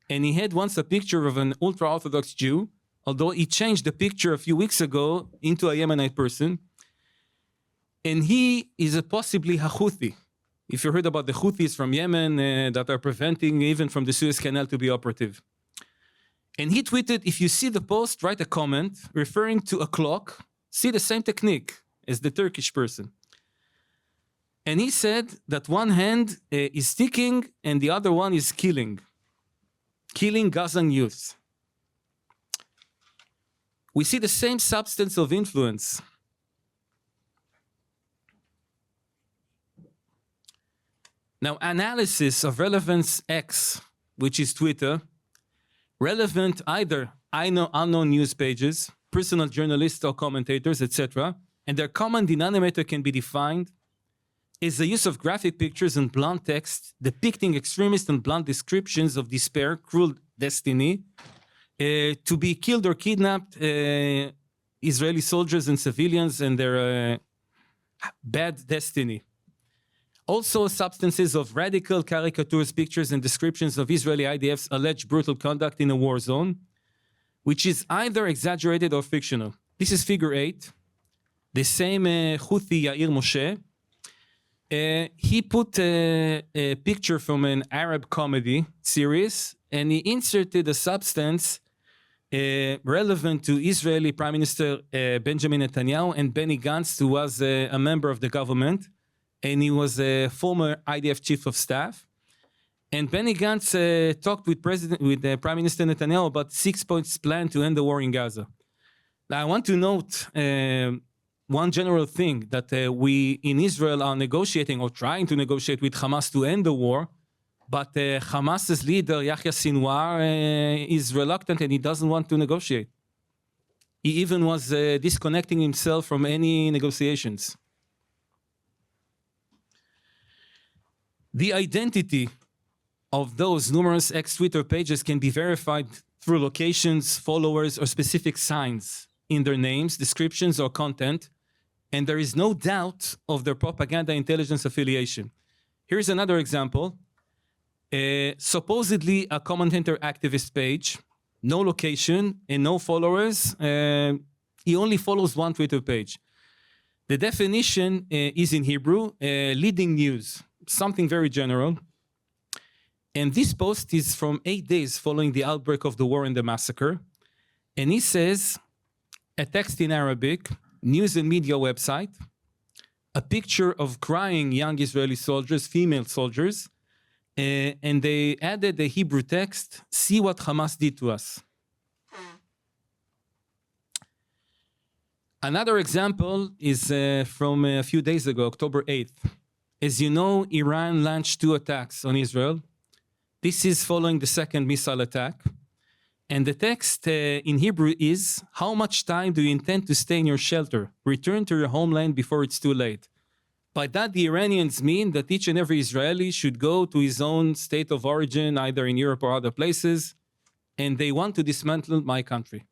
And he had once a picture of an ultra-Orthodox Jew, although he changed the picture a few weeks ago into a Yemenite person. And he is possibly a Houthi. If you heard about the Houthis from Yemen that are preventing even from the Suez Canal to be operative. And he tweeted, if you see the post, write a comment referring to a clock, see the same technique as the Turkish person. And he said that one hand is sticking and the other one is killing Gazan youth. We see the same substance of influence. Now, analysis of relevance X, which is Twitter, relevant either unknown news pages, personal journalists or commentators, etc. And their common denominator can be defined as the use of graphic pictures and blunt text depicting extremist and blunt descriptions of despair, cruel destiny, to be killed or kidnapped Israeli soldiers and civilians and their bad destiny. Also substances of radical caricatures, pictures, and descriptions of Israeli IDF's alleged brutal conduct in a war zone, which is either exaggerated or fictional. This is figure 8. The same Houthi Yair Moshe. He put a picture from an Arab comedy series, and he inserted a substance relevant to Israeli Prime Minister Benjamin Netanyahu and Benny Gantz, who was a member of the government. And he was a former IDF chief of staff. And Benny Gantz talked with Prime Minister Netanyahu about 6-point plan to end the war in Gaza. Now, I want to note one general thing, that we in Israel are negotiating or trying to negotiate with Hamas to end the war, but Hamas's leader, Yahya Sinwar, is reluctant and he doesn't want to negotiate. He even was disconnecting himself from any negotiations. The identity of those numerous ex-Twitter pages can be verified through locations, followers, or specific signs in their names, descriptions, or content, and there is no doubt of their propaganda intelligence affiliation. Here's another example. Supposedly a commentator activist page, no location and no followers. He only follows one Twitter page. The definition is in Hebrew, leading news. Something very general. And this post is from 8 days following the outbreak of the war and the massacre. And he says, a text in Arabic, news and media website, a picture of crying young Israeli soldiers, female soldiers, and they added the Hebrew text, see what Hamas did to us. Another example is from a few days ago, October 8th. As you know, Iran launched 2 attacks on Israel. This is following the second missile attack. And the text in Hebrew is, how much time do you intend to stay in your shelter? Return to your homeland before it's too late. By that, the Iranians mean that each and every Israeli should go to his own state of origin, either in Europe or other places, and they want to dismantle my country.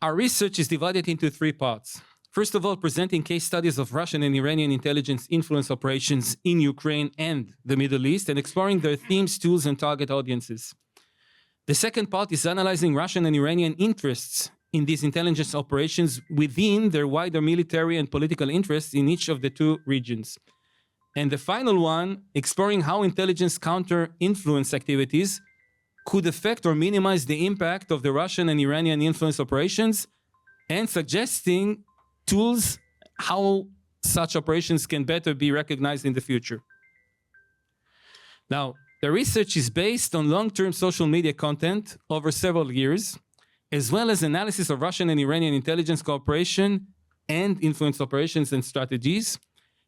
Our research is divided into three parts. First of all, presenting case studies of Russian and Iranian intelligence influence operations in Ukraine and the Middle East, and exploring their themes, tools, and target audiences. The second part is analyzing Russian and Iranian interests in these intelligence operations within their wider military and political interests in each of the two regions. And the final one, exploring how intelligence counter-influence activities could affect or minimize the impact of the Russian and Iranian influence operations, and suggesting tools how such operations can better be recognized in the future. Now, the research is based on long-term social media content over several years, as well as analysis of Russian and Iranian intelligence cooperation and influence operations and strategies,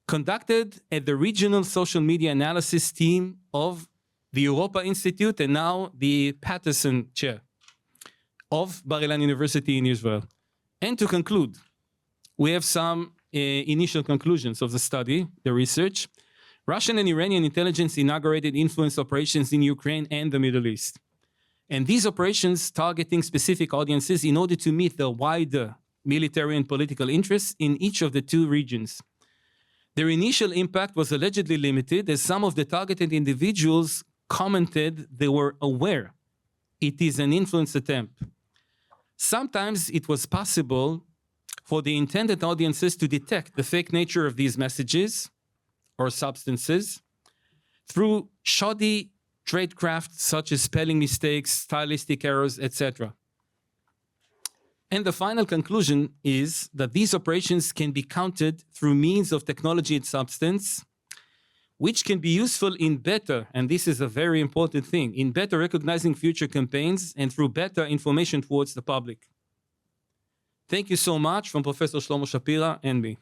conducted at the regional social media analysis team of the Europa Institute and now the Patterson Chair of Bar-Illan University in Israel. And to conclude, we have some initial conclusions of the study, the research. Russian and Iranian intelligence inaugurated influence operations in Ukraine and the Middle East. And these operations targeting specific audiences in order to meet the wider military and political interests in each of the two regions. Their initial impact was allegedly limited, as some of the targeted individuals commented they were aware it is an influence attempt. Sometimes it was possible for the intended audiences to detect the fake nature of these messages or substances through shoddy tradecraft such as spelling mistakes, stylistic errors, etc. And the final conclusion is that these operations can be countered through means of technology and substance, which can be useful in better, and this is a very important thing, in better recognizing future campaigns and through better information towards the public. Thank you so much from Professor Shlomo Shpiro and me.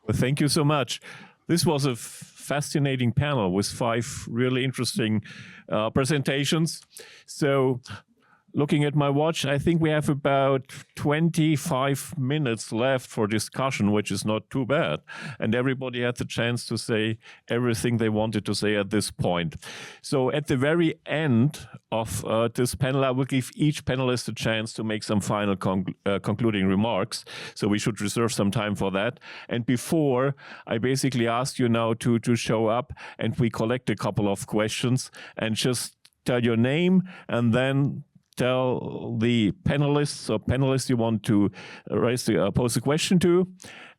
Well, thank you so much. This was a fascinating panel with 5 really interesting presentations. So, looking at my watch, I think we have about 25 minutes left for discussion, which is not too bad. And everybody had the chance to say everything they wanted to say at this point. So at the very end of this panel, I will give each panelist a chance to make some final concluding remarks. So we should reserve some time for that. And before, I basically asked you now to show up, and we collect a couple of questions, and just tell your name and then tell the panelists you want to pose a question to,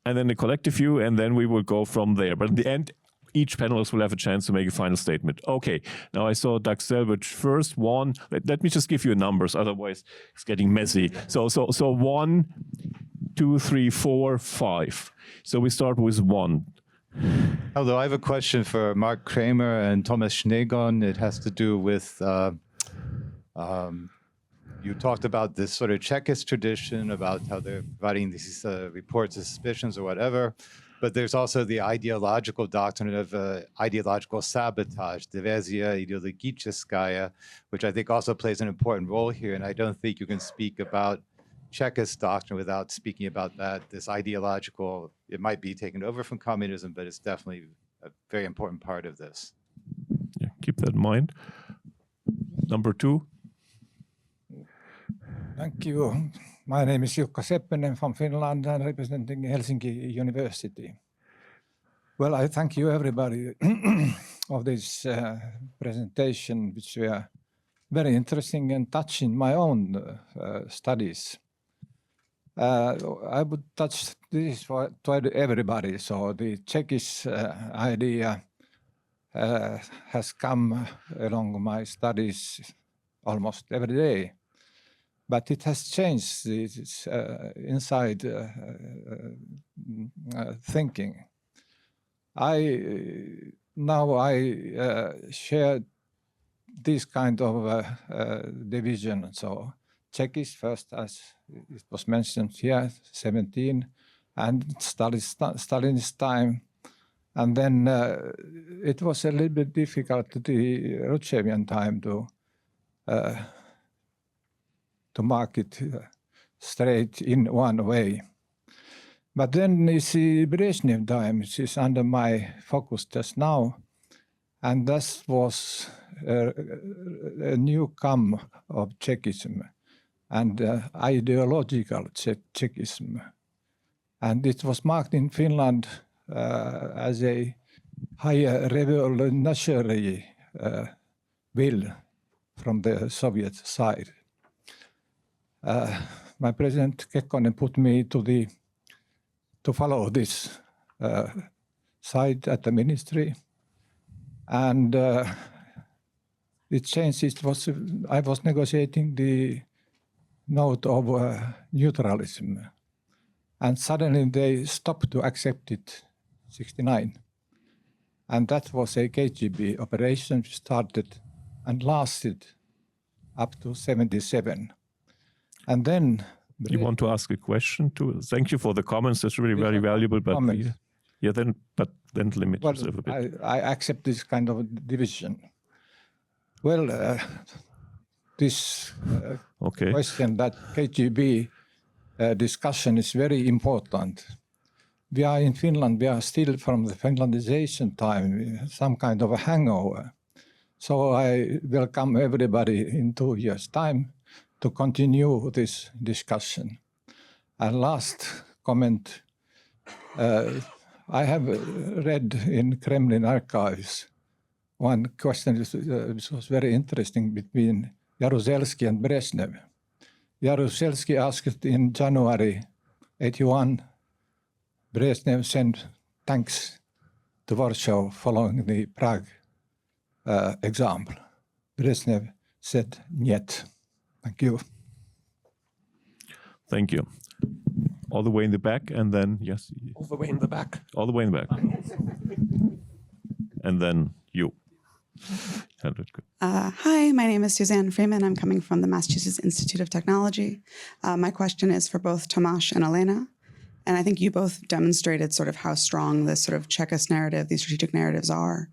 and then the collective view, and then we will go from there. But in the end, each panelist will have a chance to make a final statement. Okay, now I saw Doug Selvage first. One, let me just give you numbers, otherwise it's getting messy. So 1, 2, 3, 4, 5. So we start with 1. Hello, I have a question for Mark Kramer and Tomas Sniegon. It has to do with you talked about this sort of Chekist tradition, about how they're providing these reports of suspicions or whatever, but there's also the ideological doctrine of ideological sabotage, diversiya ideologicheskaya, which I think also plays an important role here, and I don't think you can speak about Chekist doctrine without speaking about that, this ideological, it might be taken over from communism, but it's definitely a very important part of this. Yeah, keep that in mind. Number 2. Thank you. My name is Jukka Seppinen from Finland and representing Helsinki University. Well, I thank you everybody of this presentation, which were very interesting and touching my own studies. I would touch this to everybody. So the Czechish idea has come along my studies almost every day. But it has changed its inside thinking. Now I share this kind of division. So Czechish first, as it was mentioned here, 17, and Stalin's time. And then it was a little bit difficult the Rothschildian time to to mark it straight in one way. But then you see Brezhnev times is under my focus just now, and that was a new come of Chekism and ideological Chekism. And it was marked in Finland as a higher revolutionary will from the Soviet side. My President Kekkonen put me to follow this side at the ministry, and it changed. I was negotiating the note of neutralism, and suddenly they stopped to accept it. 1969, and that was a KGB operation which started and lasted up to 1977, and then. You want to ask a question too? Thank you for the comments. That's really very valuable. But then limit yourself a bit. I accept this kind of division. Well, this question that KGB discussion is very important. We are in Finland. We are still from the Finlandization time, some kind of a hangover. So I welcome everybody in 2 years' time to continue this discussion. And last comment, I have read in Kremlin archives one question which was very interesting between Jaruzelski and Brezhnev. Jaruzelski asked in January 1981, Brezhnev sent tanks to Warsaw following the Prague example. Brezhnev said, "Niet." Thank you. Thank you. All the way in the back, and then, yes. All the way in the back. All the way in the back. And then you. Hi, my name is Suzanne Freeman. I'm coming from the Massachusetts Institute of Technology. My question is for both Tomas and Elena. And I think you both demonstrated sort of how strong this sort of Chekist narrative, these strategic narratives are.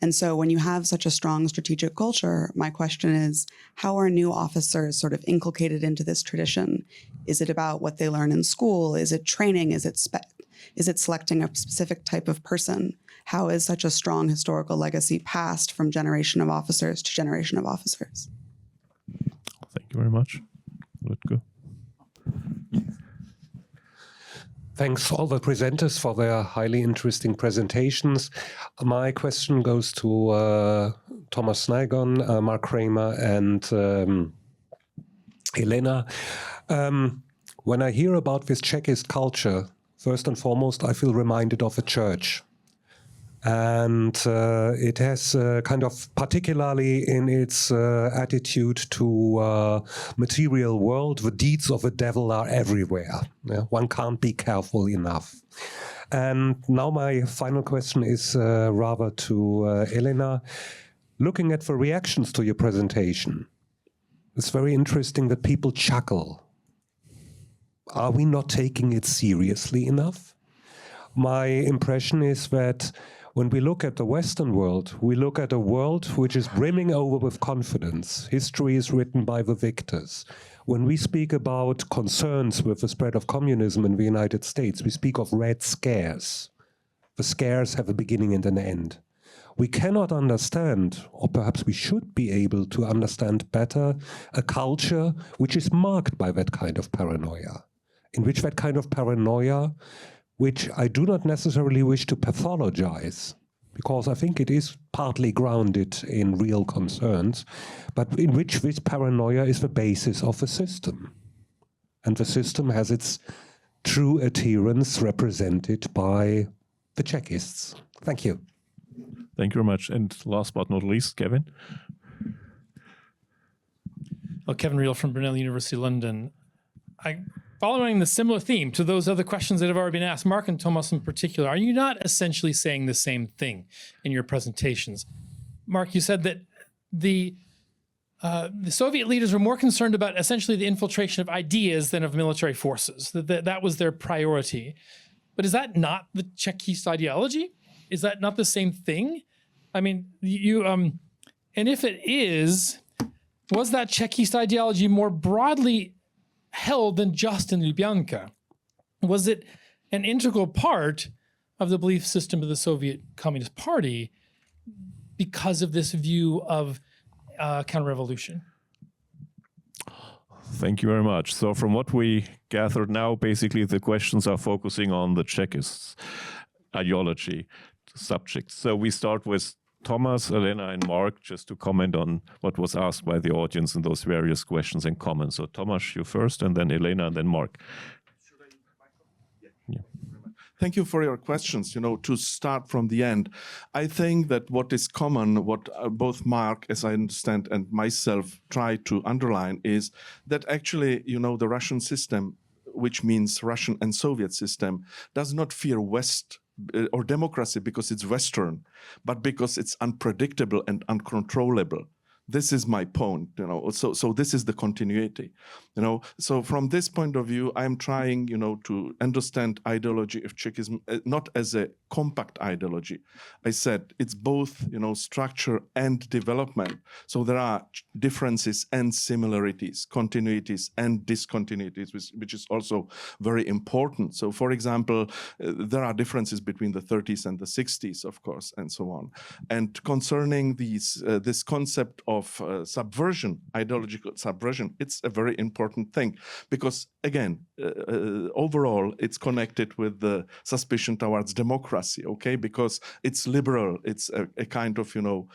And so when you have such a strong strategic culture, my question is, how are new officers sort of inculcated into this tradition? Is it about what they learn in school? Is it training? Is it selecting a specific type of person? How is such a strong historical legacy passed from generation of officers to generation of officers? Thank you very much. Let's go. Thanks all the presenters for their highly interesting presentations. My question goes to Tomas Sniegon, Mark Kramer, and Elena. When I hear about this Chekist culture, first and foremost, I feel reminded of a church. And it has kind of, particularly in its attitude to material world, the deeds of the devil are everywhere. Yeah? One can't be careful enough. And now my final question is rather to Elena. Looking at the reactions to your presentation, it's very interesting that people chuckle. Are we not taking it seriously enough? My impression is that when we look at the Western world, we look at a world which is brimming over with confidence. History is written by the victors. When we speak about concerns with the spread of communism in the United States, we speak of red scares. The scares have a beginning and an end. We cannot understand, or perhaps we should be able to understand better, a culture which is marked by that kind of paranoia, in which that kind of paranoia, which I do not necessarily wish to pathologize, because I think it is partly grounded in real concerns, but in which this paranoia is the basis of the system. And the system has its true adherents represented by the Chekists. Thank you. Thank you very much. And last but not least, Kevin. Well, Kevin Reel from Brunel University, London. Following the similar theme to those other questions that have already been asked, Mark and Tomas in particular, are you not essentially saying the same thing in your presentations? Mark, you said that the Soviet leaders were more concerned about essentially the infiltration of ideas than of military forces, that was their priority. But is that not the Chekist ideology? Is that not the same thing? I mean, and if it is, was that Chekist ideology more broadly held than just in Lubyanka? Was it an integral part of the belief system of the Soviet Communist Party because of this view of counter-revolution? Thank you very much. So from what we gathered now, basically the questions are focusing on the Chekist ideology subject. So we start with Tomas, Elena, and Mark, just to comment on what was asked by the audience in those various questions and comments. So Tomas, you first, and then Elena, and then Mark. Thank you for your questions. You know, to start from the end, I think that what is common, what both Mark, as I understand, and myself try to underline is that actually, you know, the Russian system, which means Russian and Soviet system, does not fear West or democracy because it's Western, but because it's unpredictable and uncontrollable. This is my point, you know, so this is the continuity, you know. So from this point of view, I'm trying, you know, to understand ideology of Chekism not as a compact ideology. I said it's both, you know, structure and development. So there are differences and similarities, continuities and discontinuities, which is also very important. So for example, there are differences between the 30s and the 60s, of course, and so on. And concerning these, this concept of subversion, ideological subversion, it's a very important thing because, again, overall, it's connected with the suspicion towards democracy, okay? Because it's liberal, it's a kind of, you know,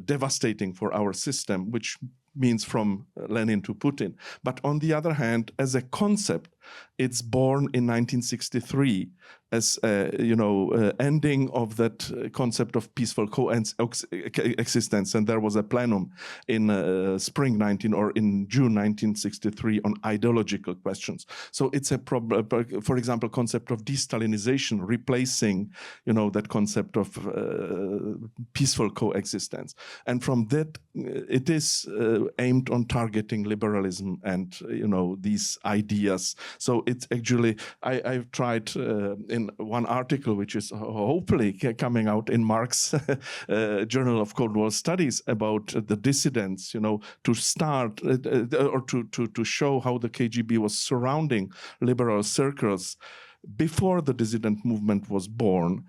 devastating for our system, which means from Lenin to Putin. But on the other hand, as a concept, it's born in 1963 as you know, ending of that concept of peaceful coexistence, and there was a plenum in spring 19 or in June 1963 on ideological questions. So it's a for example, concept of de-Stalinization, replacing, you know, that concept of peaceful coexistence, and from that it is aimed on targeting liberalism and, you know, these ideas. So it's actually, I've tried in one article, which is hopefully coming out in Mark's Journal of Cold War Studies, about the dissidents, you know, to start or to show how the KGB was surrounding liberal circles before the dissident movement was born,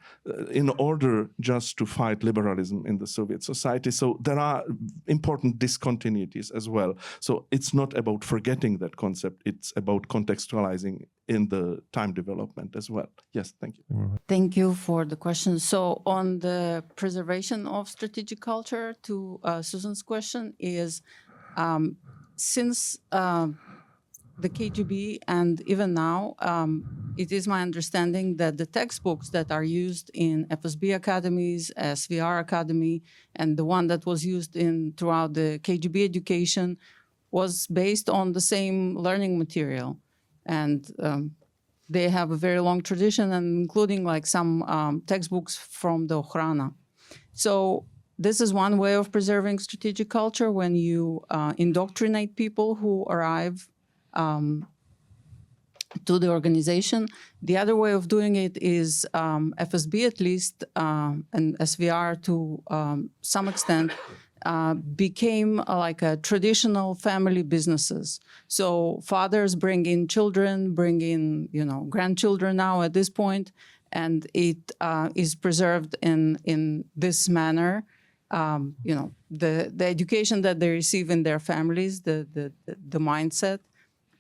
in order just to fight liberalism in the Soviet society. So there are important discontinuities as well. So it's not about forgetting that concept, it's about contextualizing in the time development as well. Yes, thank you. Thank you for the question. So on the preservation of strategic culture, to Susan's question, is since the KGB and even now, it is my understanding that the textbooks that are used in FSB academies, SVR Academy, and the one that was used throughout the KGB education was based on the same learning material. And they have a very long tradition, and including like some textbooks from the Okhrana. So this is one way of preserving strategic culture, when you indoctrinate people who arrive to the organization. The other way of doing it is FSB, at least, and SVR to some extent, became like a traditional family businesses. So fathers bring in children, bring in, you know, grandchildren now at this point, and it is preserved in this manner. You know, the education that they receive in their families, the mindset,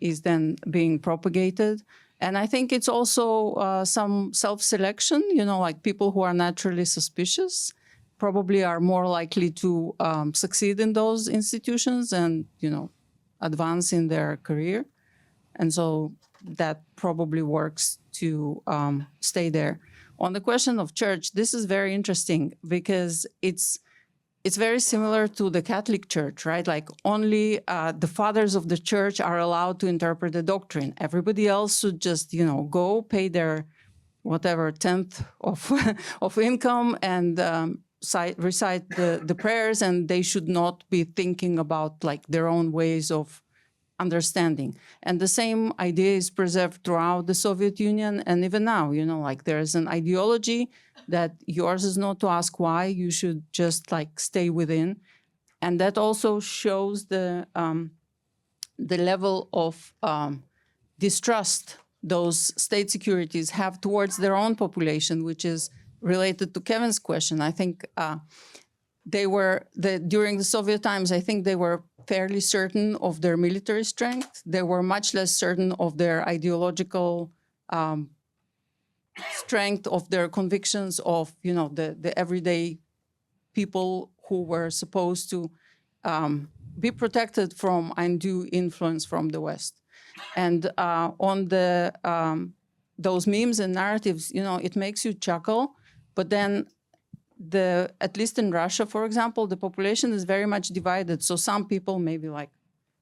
is then being propagated. And I think it's also some self-selection, you know, like people who are naturally suspicious probably are more likely to succeed in those institutions and, you know, advance in their career. And so that probably works to stay there. On the question of church, this is very interesting because it's very similar to the Catholic Church, right? Like only the fathers of the church are allowed to interpret the doctrine. Everybody else should just, you know, go pay their whatever tenth of income and recite the prayers, and they should not be thinking about like their own ways of understanding. And the same idea is preserved throughout the Soviet Union, and even now, you know, like there's an ideology that yours is not to ask why, you should just like stay within. And that also shows the level of distrust those state securities have towards their own population, which is related to Kevin's question. I think during the Soviet times, I think they were fairly certain of their military strength. They were much less certain of their ideological strength, of their convictions, of the everyday people who were supposed to be protected from undue influence from the West. And on those memes and narratives, it makes you chuckle. But then, at least in Russia, for example, the population is very much divided. So some people, maybe like,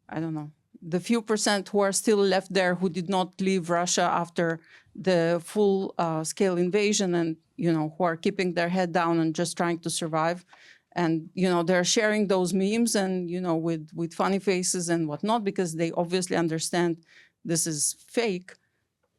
I don't know, the few percent who are still left there who did not leave Russia after the full scale invasion, and who are keeping their head down and just trying to survive. And they're sharing those memes and with funny faces and whatnot, because they obviously understand this is fake.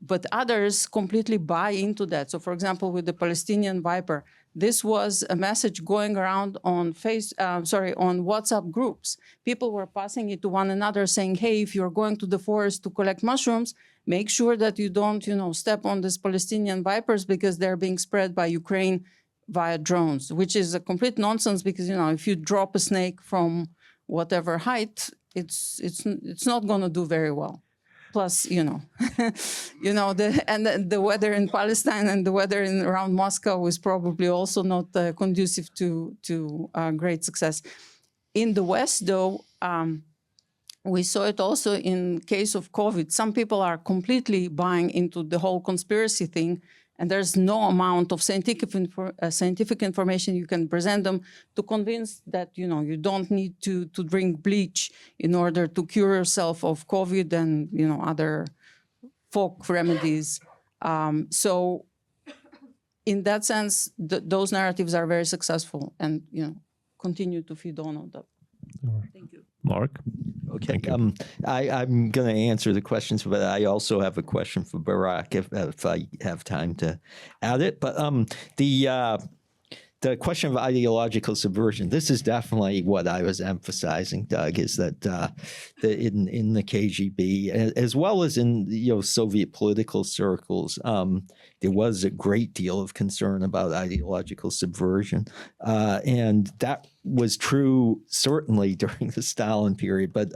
But others completely buy into that. So, for example, with the Palestinian Viper, this was a message going around on WhatsApp groups. People were passing it to one another, saying, "Hey, if you're going to the forest to collect mushrooms, make sure that you don't, step on these Palestinian Vipers because they're being spread by Ukraine via drones," which is a complete nonsense, because if you drop a snake from whatever height, it's not going to do very well. Plus, the weather in Palestine and the weather around Moscow is probably also not conducive to great success. In the West, though, we saw it also in case of COVID. Some people are completely buying into the whole conspiracy thing, and there's no amount of scientific information you can present them to convince that you don't need to drink bleach in order to cure yourself of COVID and other folk remedies. So in that sense, those narratives are very successful and continue to feed on that. Thank you. Mark? Okay, I'm going to answer the questions, but I also have a question for Barak if I have time to add it. But the question of ideological subversion, this is definitely what I was emphasizing, Doug, is that in the KGB, as well as in Soviet political circles, there was a great deal of concern about ideological subversion. And that was true certainly during the Stalin period. But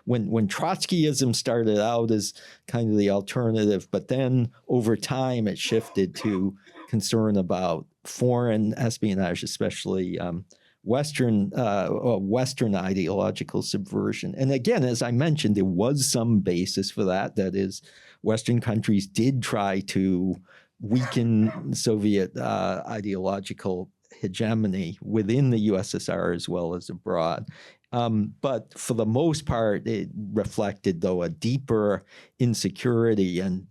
when Trotskyism started out as kind of the alternative, but then over time it shifted to concern about foreign espionage, especially Western ideological subversion. And again, as I mentioned, there was some basis for that. That is, Western countries did try to weaken Soviet ideological hegemony within the USSR as well as abroad. But for the most part, it reflected, though, a deeper insecurity and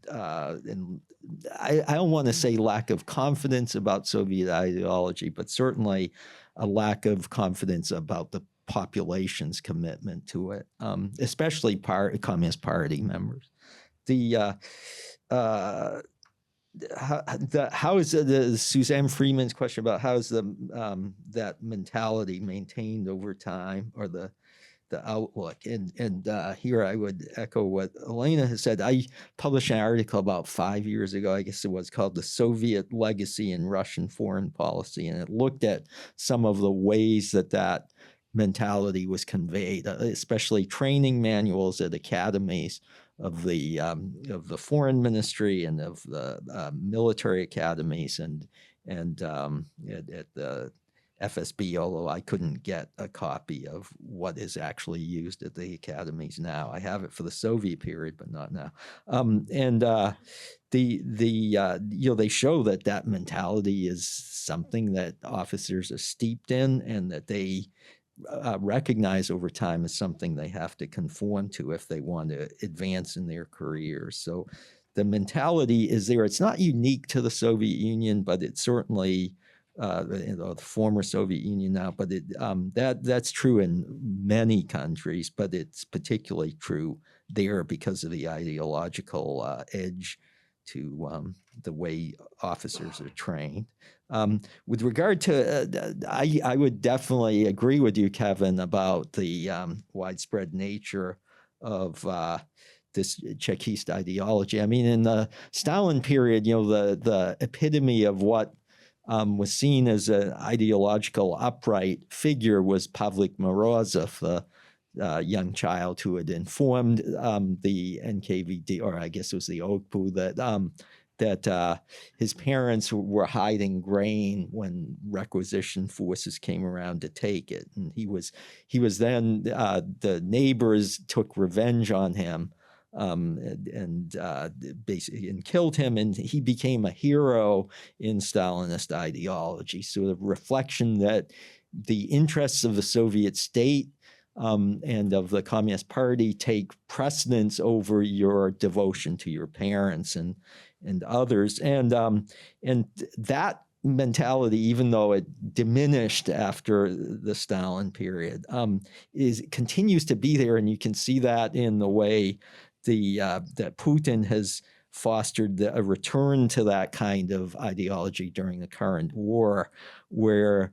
I don't want to say lack of confidence about Soviet ideology, but certainly a lack of confidence about the population's commitment to it, especially Communist Party members. How is the Suzanne Freeman's question about how is that mentality maintained over time, or the outlook? And here I would echo what Elena has said. I published an article about 5 years ago, I guess it was, called "The Soviet Legacy in Russian Foreign Policy," and it looked at some of the ways that mentality was conveyed, especially training manuals at academies of the foreign ministry and of the military academies and at the FSB, although I couldn't get a copy of what is actually used at the academies now. I have it for the Soviet period, but not now. They show that mentality is something that officers are steeped in, and that they recognize over time as something they have to conform to if they want to advance in their careers. So the mentality is there. It's not unique to the Soviet Union, but it's certainly the former Soviet Union now. But that's true in many countries, but it's particularly true there because of the ideological edge to the way officers are trained. With regard to, I would definitely agree with you, Kevin, about the widespread nature of this Chekist ideology. I mean, in the Stalin period, the epitome of what was seen as an ideological upright figure was Pavlik Morozov, the young child who had informed the NKVD, or I guess it was the OKPU, that his parents were hiding grain when requisition forces came around to take it, and he was then the neighbors took revenge on him basically and killed him, and he became a hero in Stalinist ideology. So the reflection that the interests of the Soviet state and of the Communist Party take precedence over your devotion to your parents and others, and that mentality, even though it diminished after the Stalin period, continues to be there, and you can see that in the way that Putin has fostered a return to that kind of ideology during the current war, where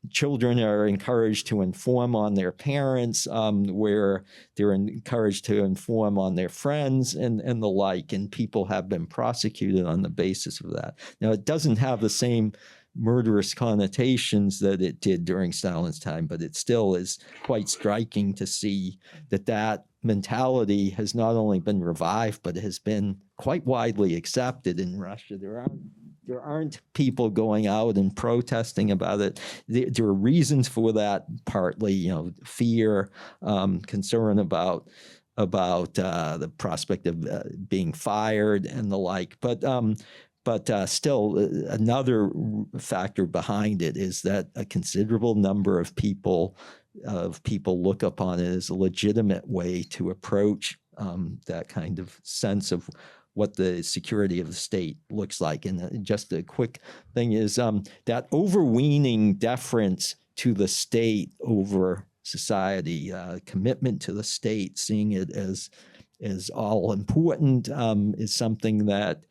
children are encouraged to inform on their parents, where they're encouraged to inform on their friends and the like, and people have been prosecuted on the basis of that. Now, it doesn't have the same murderous connotations that it did during Stalin's time, but it still is quite striking to see that mentality has not only been revived, but has been quite widely accepted in Russia. There aren't people going out and protesting about it. There are reasons for that, partly, fear, concern about the prospect of being fired and the like. But still, another factor behind it is that a considerable number of people look upon it as a legitimate way to approach that kind of sense of what the security of the state looks like. And just a quick thing is that overweening deference to the state over society, commitment to the state, seeing it as all important, is something that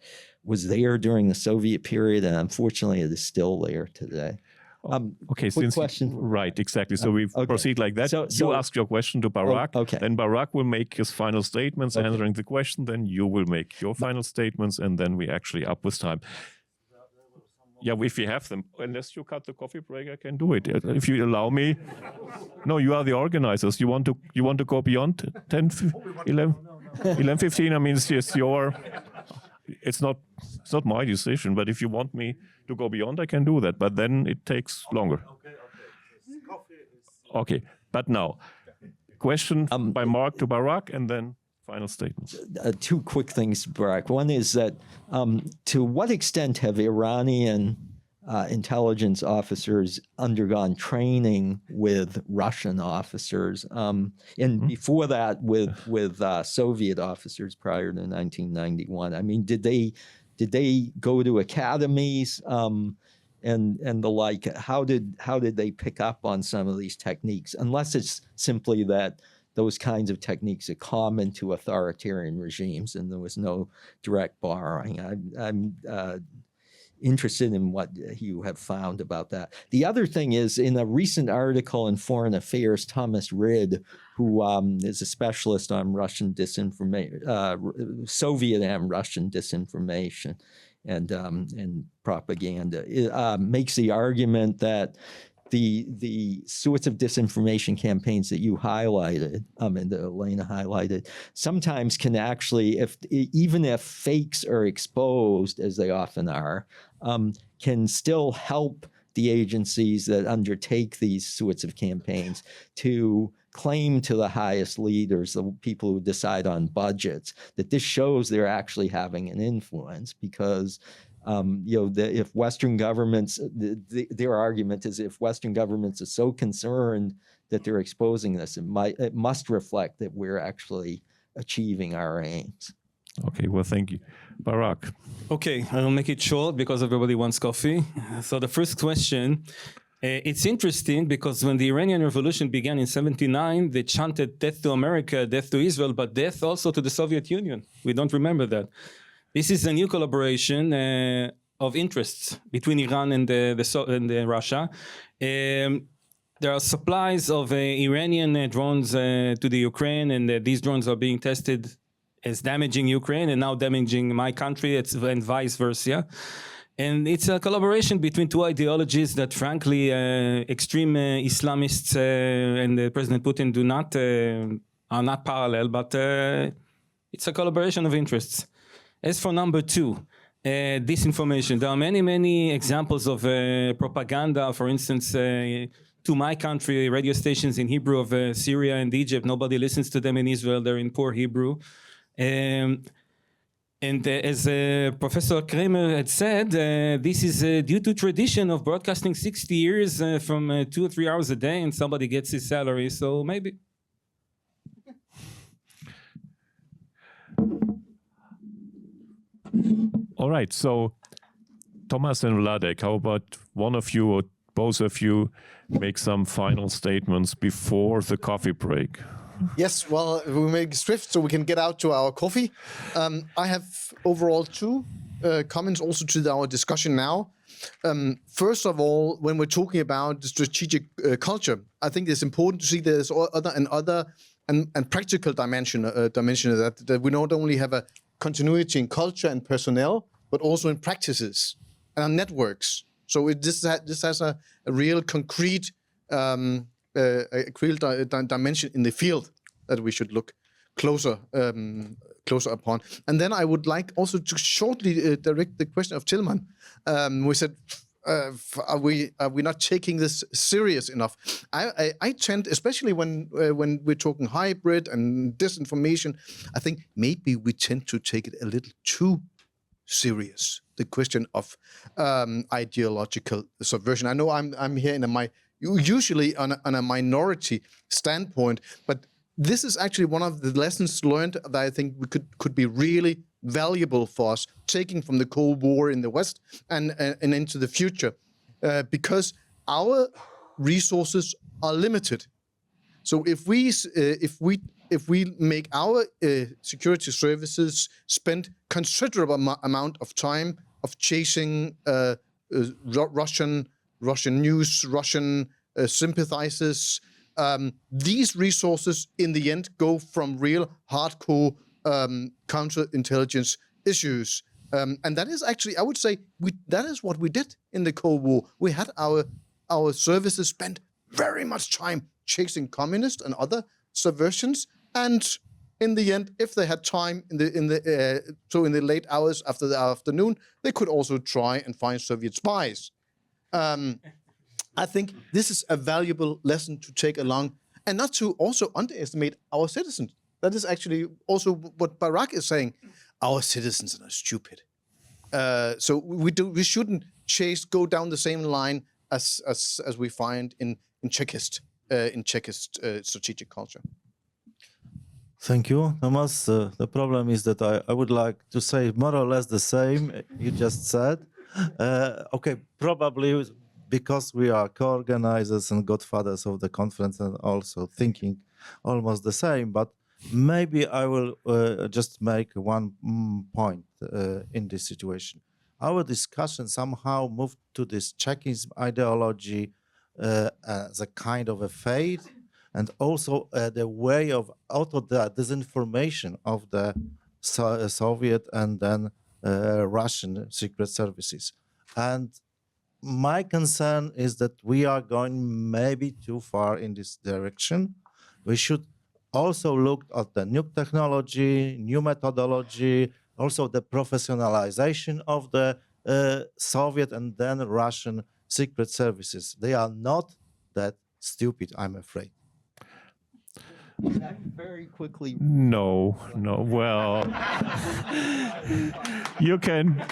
was there during the Soviet period, and unfortunately it is still there today. Okay, quick question. Right, exactly. So we okay. proceed like that. So you ask your question to Barak, okay. Then Barak will make his final statements Okay. answering the question, then you will make your final statements, and then we actually up with time. Yeah, if you have them. Unless you cut the coffee break, I can do it. If you allow me. No, you are the organizers. You want to go beyond 10, 11, 11:15? I mean, it's your... It's not my decision, but if you want me to go beyond, I can do that. But then it takes longer. Okay, but now, question by Mark to Barak, and then final statements. Two quick things, Barak. One is that to what extent have Iranian intelligence officers undergone training with Russian officers, and before that with Soviet officers prior to 1991? I mean, did they go to academies and the like? How did they pick up on some of these techniques? Unless it's simply that those kinds of techniques are common to authoritarian regimes, and there was no direct borrowing. I'm interested in what you have found about that. The other thing is, in a recent article in Foreign Affairs, Thomas Rid, who is a specialist on Russian disinformation, Soviet and Russian disinformation and propaganda, makes the argument that the sorts of disinformation campaigns that you highlighted, and that Elena highlighted, sometimes can actually, even if fakes are exposed, as they often are, can still help the agencies that undertake these sorts of campaigns to claim to the highest leaders, the people who decide on budgets, that this shows they're actually having an influence, because if Western governments, their argument is, if Western governments are so concerned that they're exposing this, it must reflect that we're actually achieving our aims. Okay, well, thank you. Barak. Okay, I'll make it short because everybody wants coffee. So the first question, it's interesting because when the Iranian Revolution began in 1979, they chanted death to America, death to Israel, but death also to the Soviet Union. We don't remember that. This is a new collaboration of interests between Iran and Russia. There are supplies of Iranian drones to the Ukraine, and these drones are being tested as damaging Ukraine and now damaging my country, and vice versa. And it's a collaboration between two ideologies that, frankly, extreme Islamists and President Putin are not parallel, but it's a collaboration of interests. As for number two, disinformation. There are many, many examples of propaganda. For instance, to my country, radio stations in Hebrew of Syria and Egypt. Nobody listens to them in Israel. They're in poor Hebrew. And as Professor Kramer had said, this is due to tradition of broadcasting 60 years from 2 or 3 hours a day, and somebody gets his salary, so maybe. All right, so Tomas and Wladek, how about one of you or both of you make some final statements before the coffee break? Yes, well, we make swift so we can get out to our coffee. I have overall two comments also to our discussion now. First of all, when we're talking about the strategic culture, I think it's important to see there's other and practical dimension of that we not only have a continuity in culture and personnel, but also in practices and networks. So this has a real concrete dimension in the field that we should look closer upon. And then I would like also to shortly direct the question of Tilman. We said, are we not taking this serious enough? I tend, especially when we're talking hybrid and disinformation, I think maybe we tend to take it a little too serious. The question of ideological subversion. I know I'm here usually on a minority standpoint, but this is actually one of the lessons learned that I think we could be really valuable for us, taking from the Cold War in the West and into the future, because our resources are limited. So if we make our security services spend considerable amount of time of chasing Russian news, Russian sympathizers, these resources in the end go from real hardcore counterintelligence issues. And that is actually, I would say, that is what we did in the Cold War. We had our services spend very much time chasing communists and other subversions, and in the end, if they had time in the late hours after the afternoon, they could also try and find Soviet spies. I think this is a valuable lesson to take along, and not to also underestimate our citizens. That is actually also what Barak is saying. Our citizens are stupid. So we shouldn't go down the same line as we find in Chekist strategic culture. Thank you, Tomas. The problem is that I would like to say more or less the same you just said. Okay, probably because we are co-organizers and godfathers of the conference and also thinking almost the same, but maybe I will just make one point in this situation. Our discussion somehow moved to this Chekism ideology as a kind of a fate, and also the way of disinformation of the Soviet and then Russian secret services. And my concern is that we are going maybe too far in this direction. We should also look at the new technology, new methodology, also the professionalization of the Soviet and then Russian secret services. They are not that stupid, I'm afraid. Very quickly. No. Well, you can.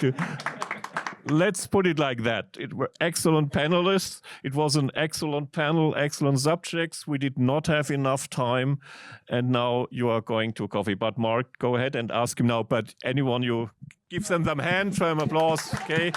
Let's put it like that. It were excellent panelists. It was an excellent panel, excellent subjects. We did not have enough time, and now you are going to coffee. But Mark, go ahead and ask him now. But anyone, you give them some hand, firm applause, okay?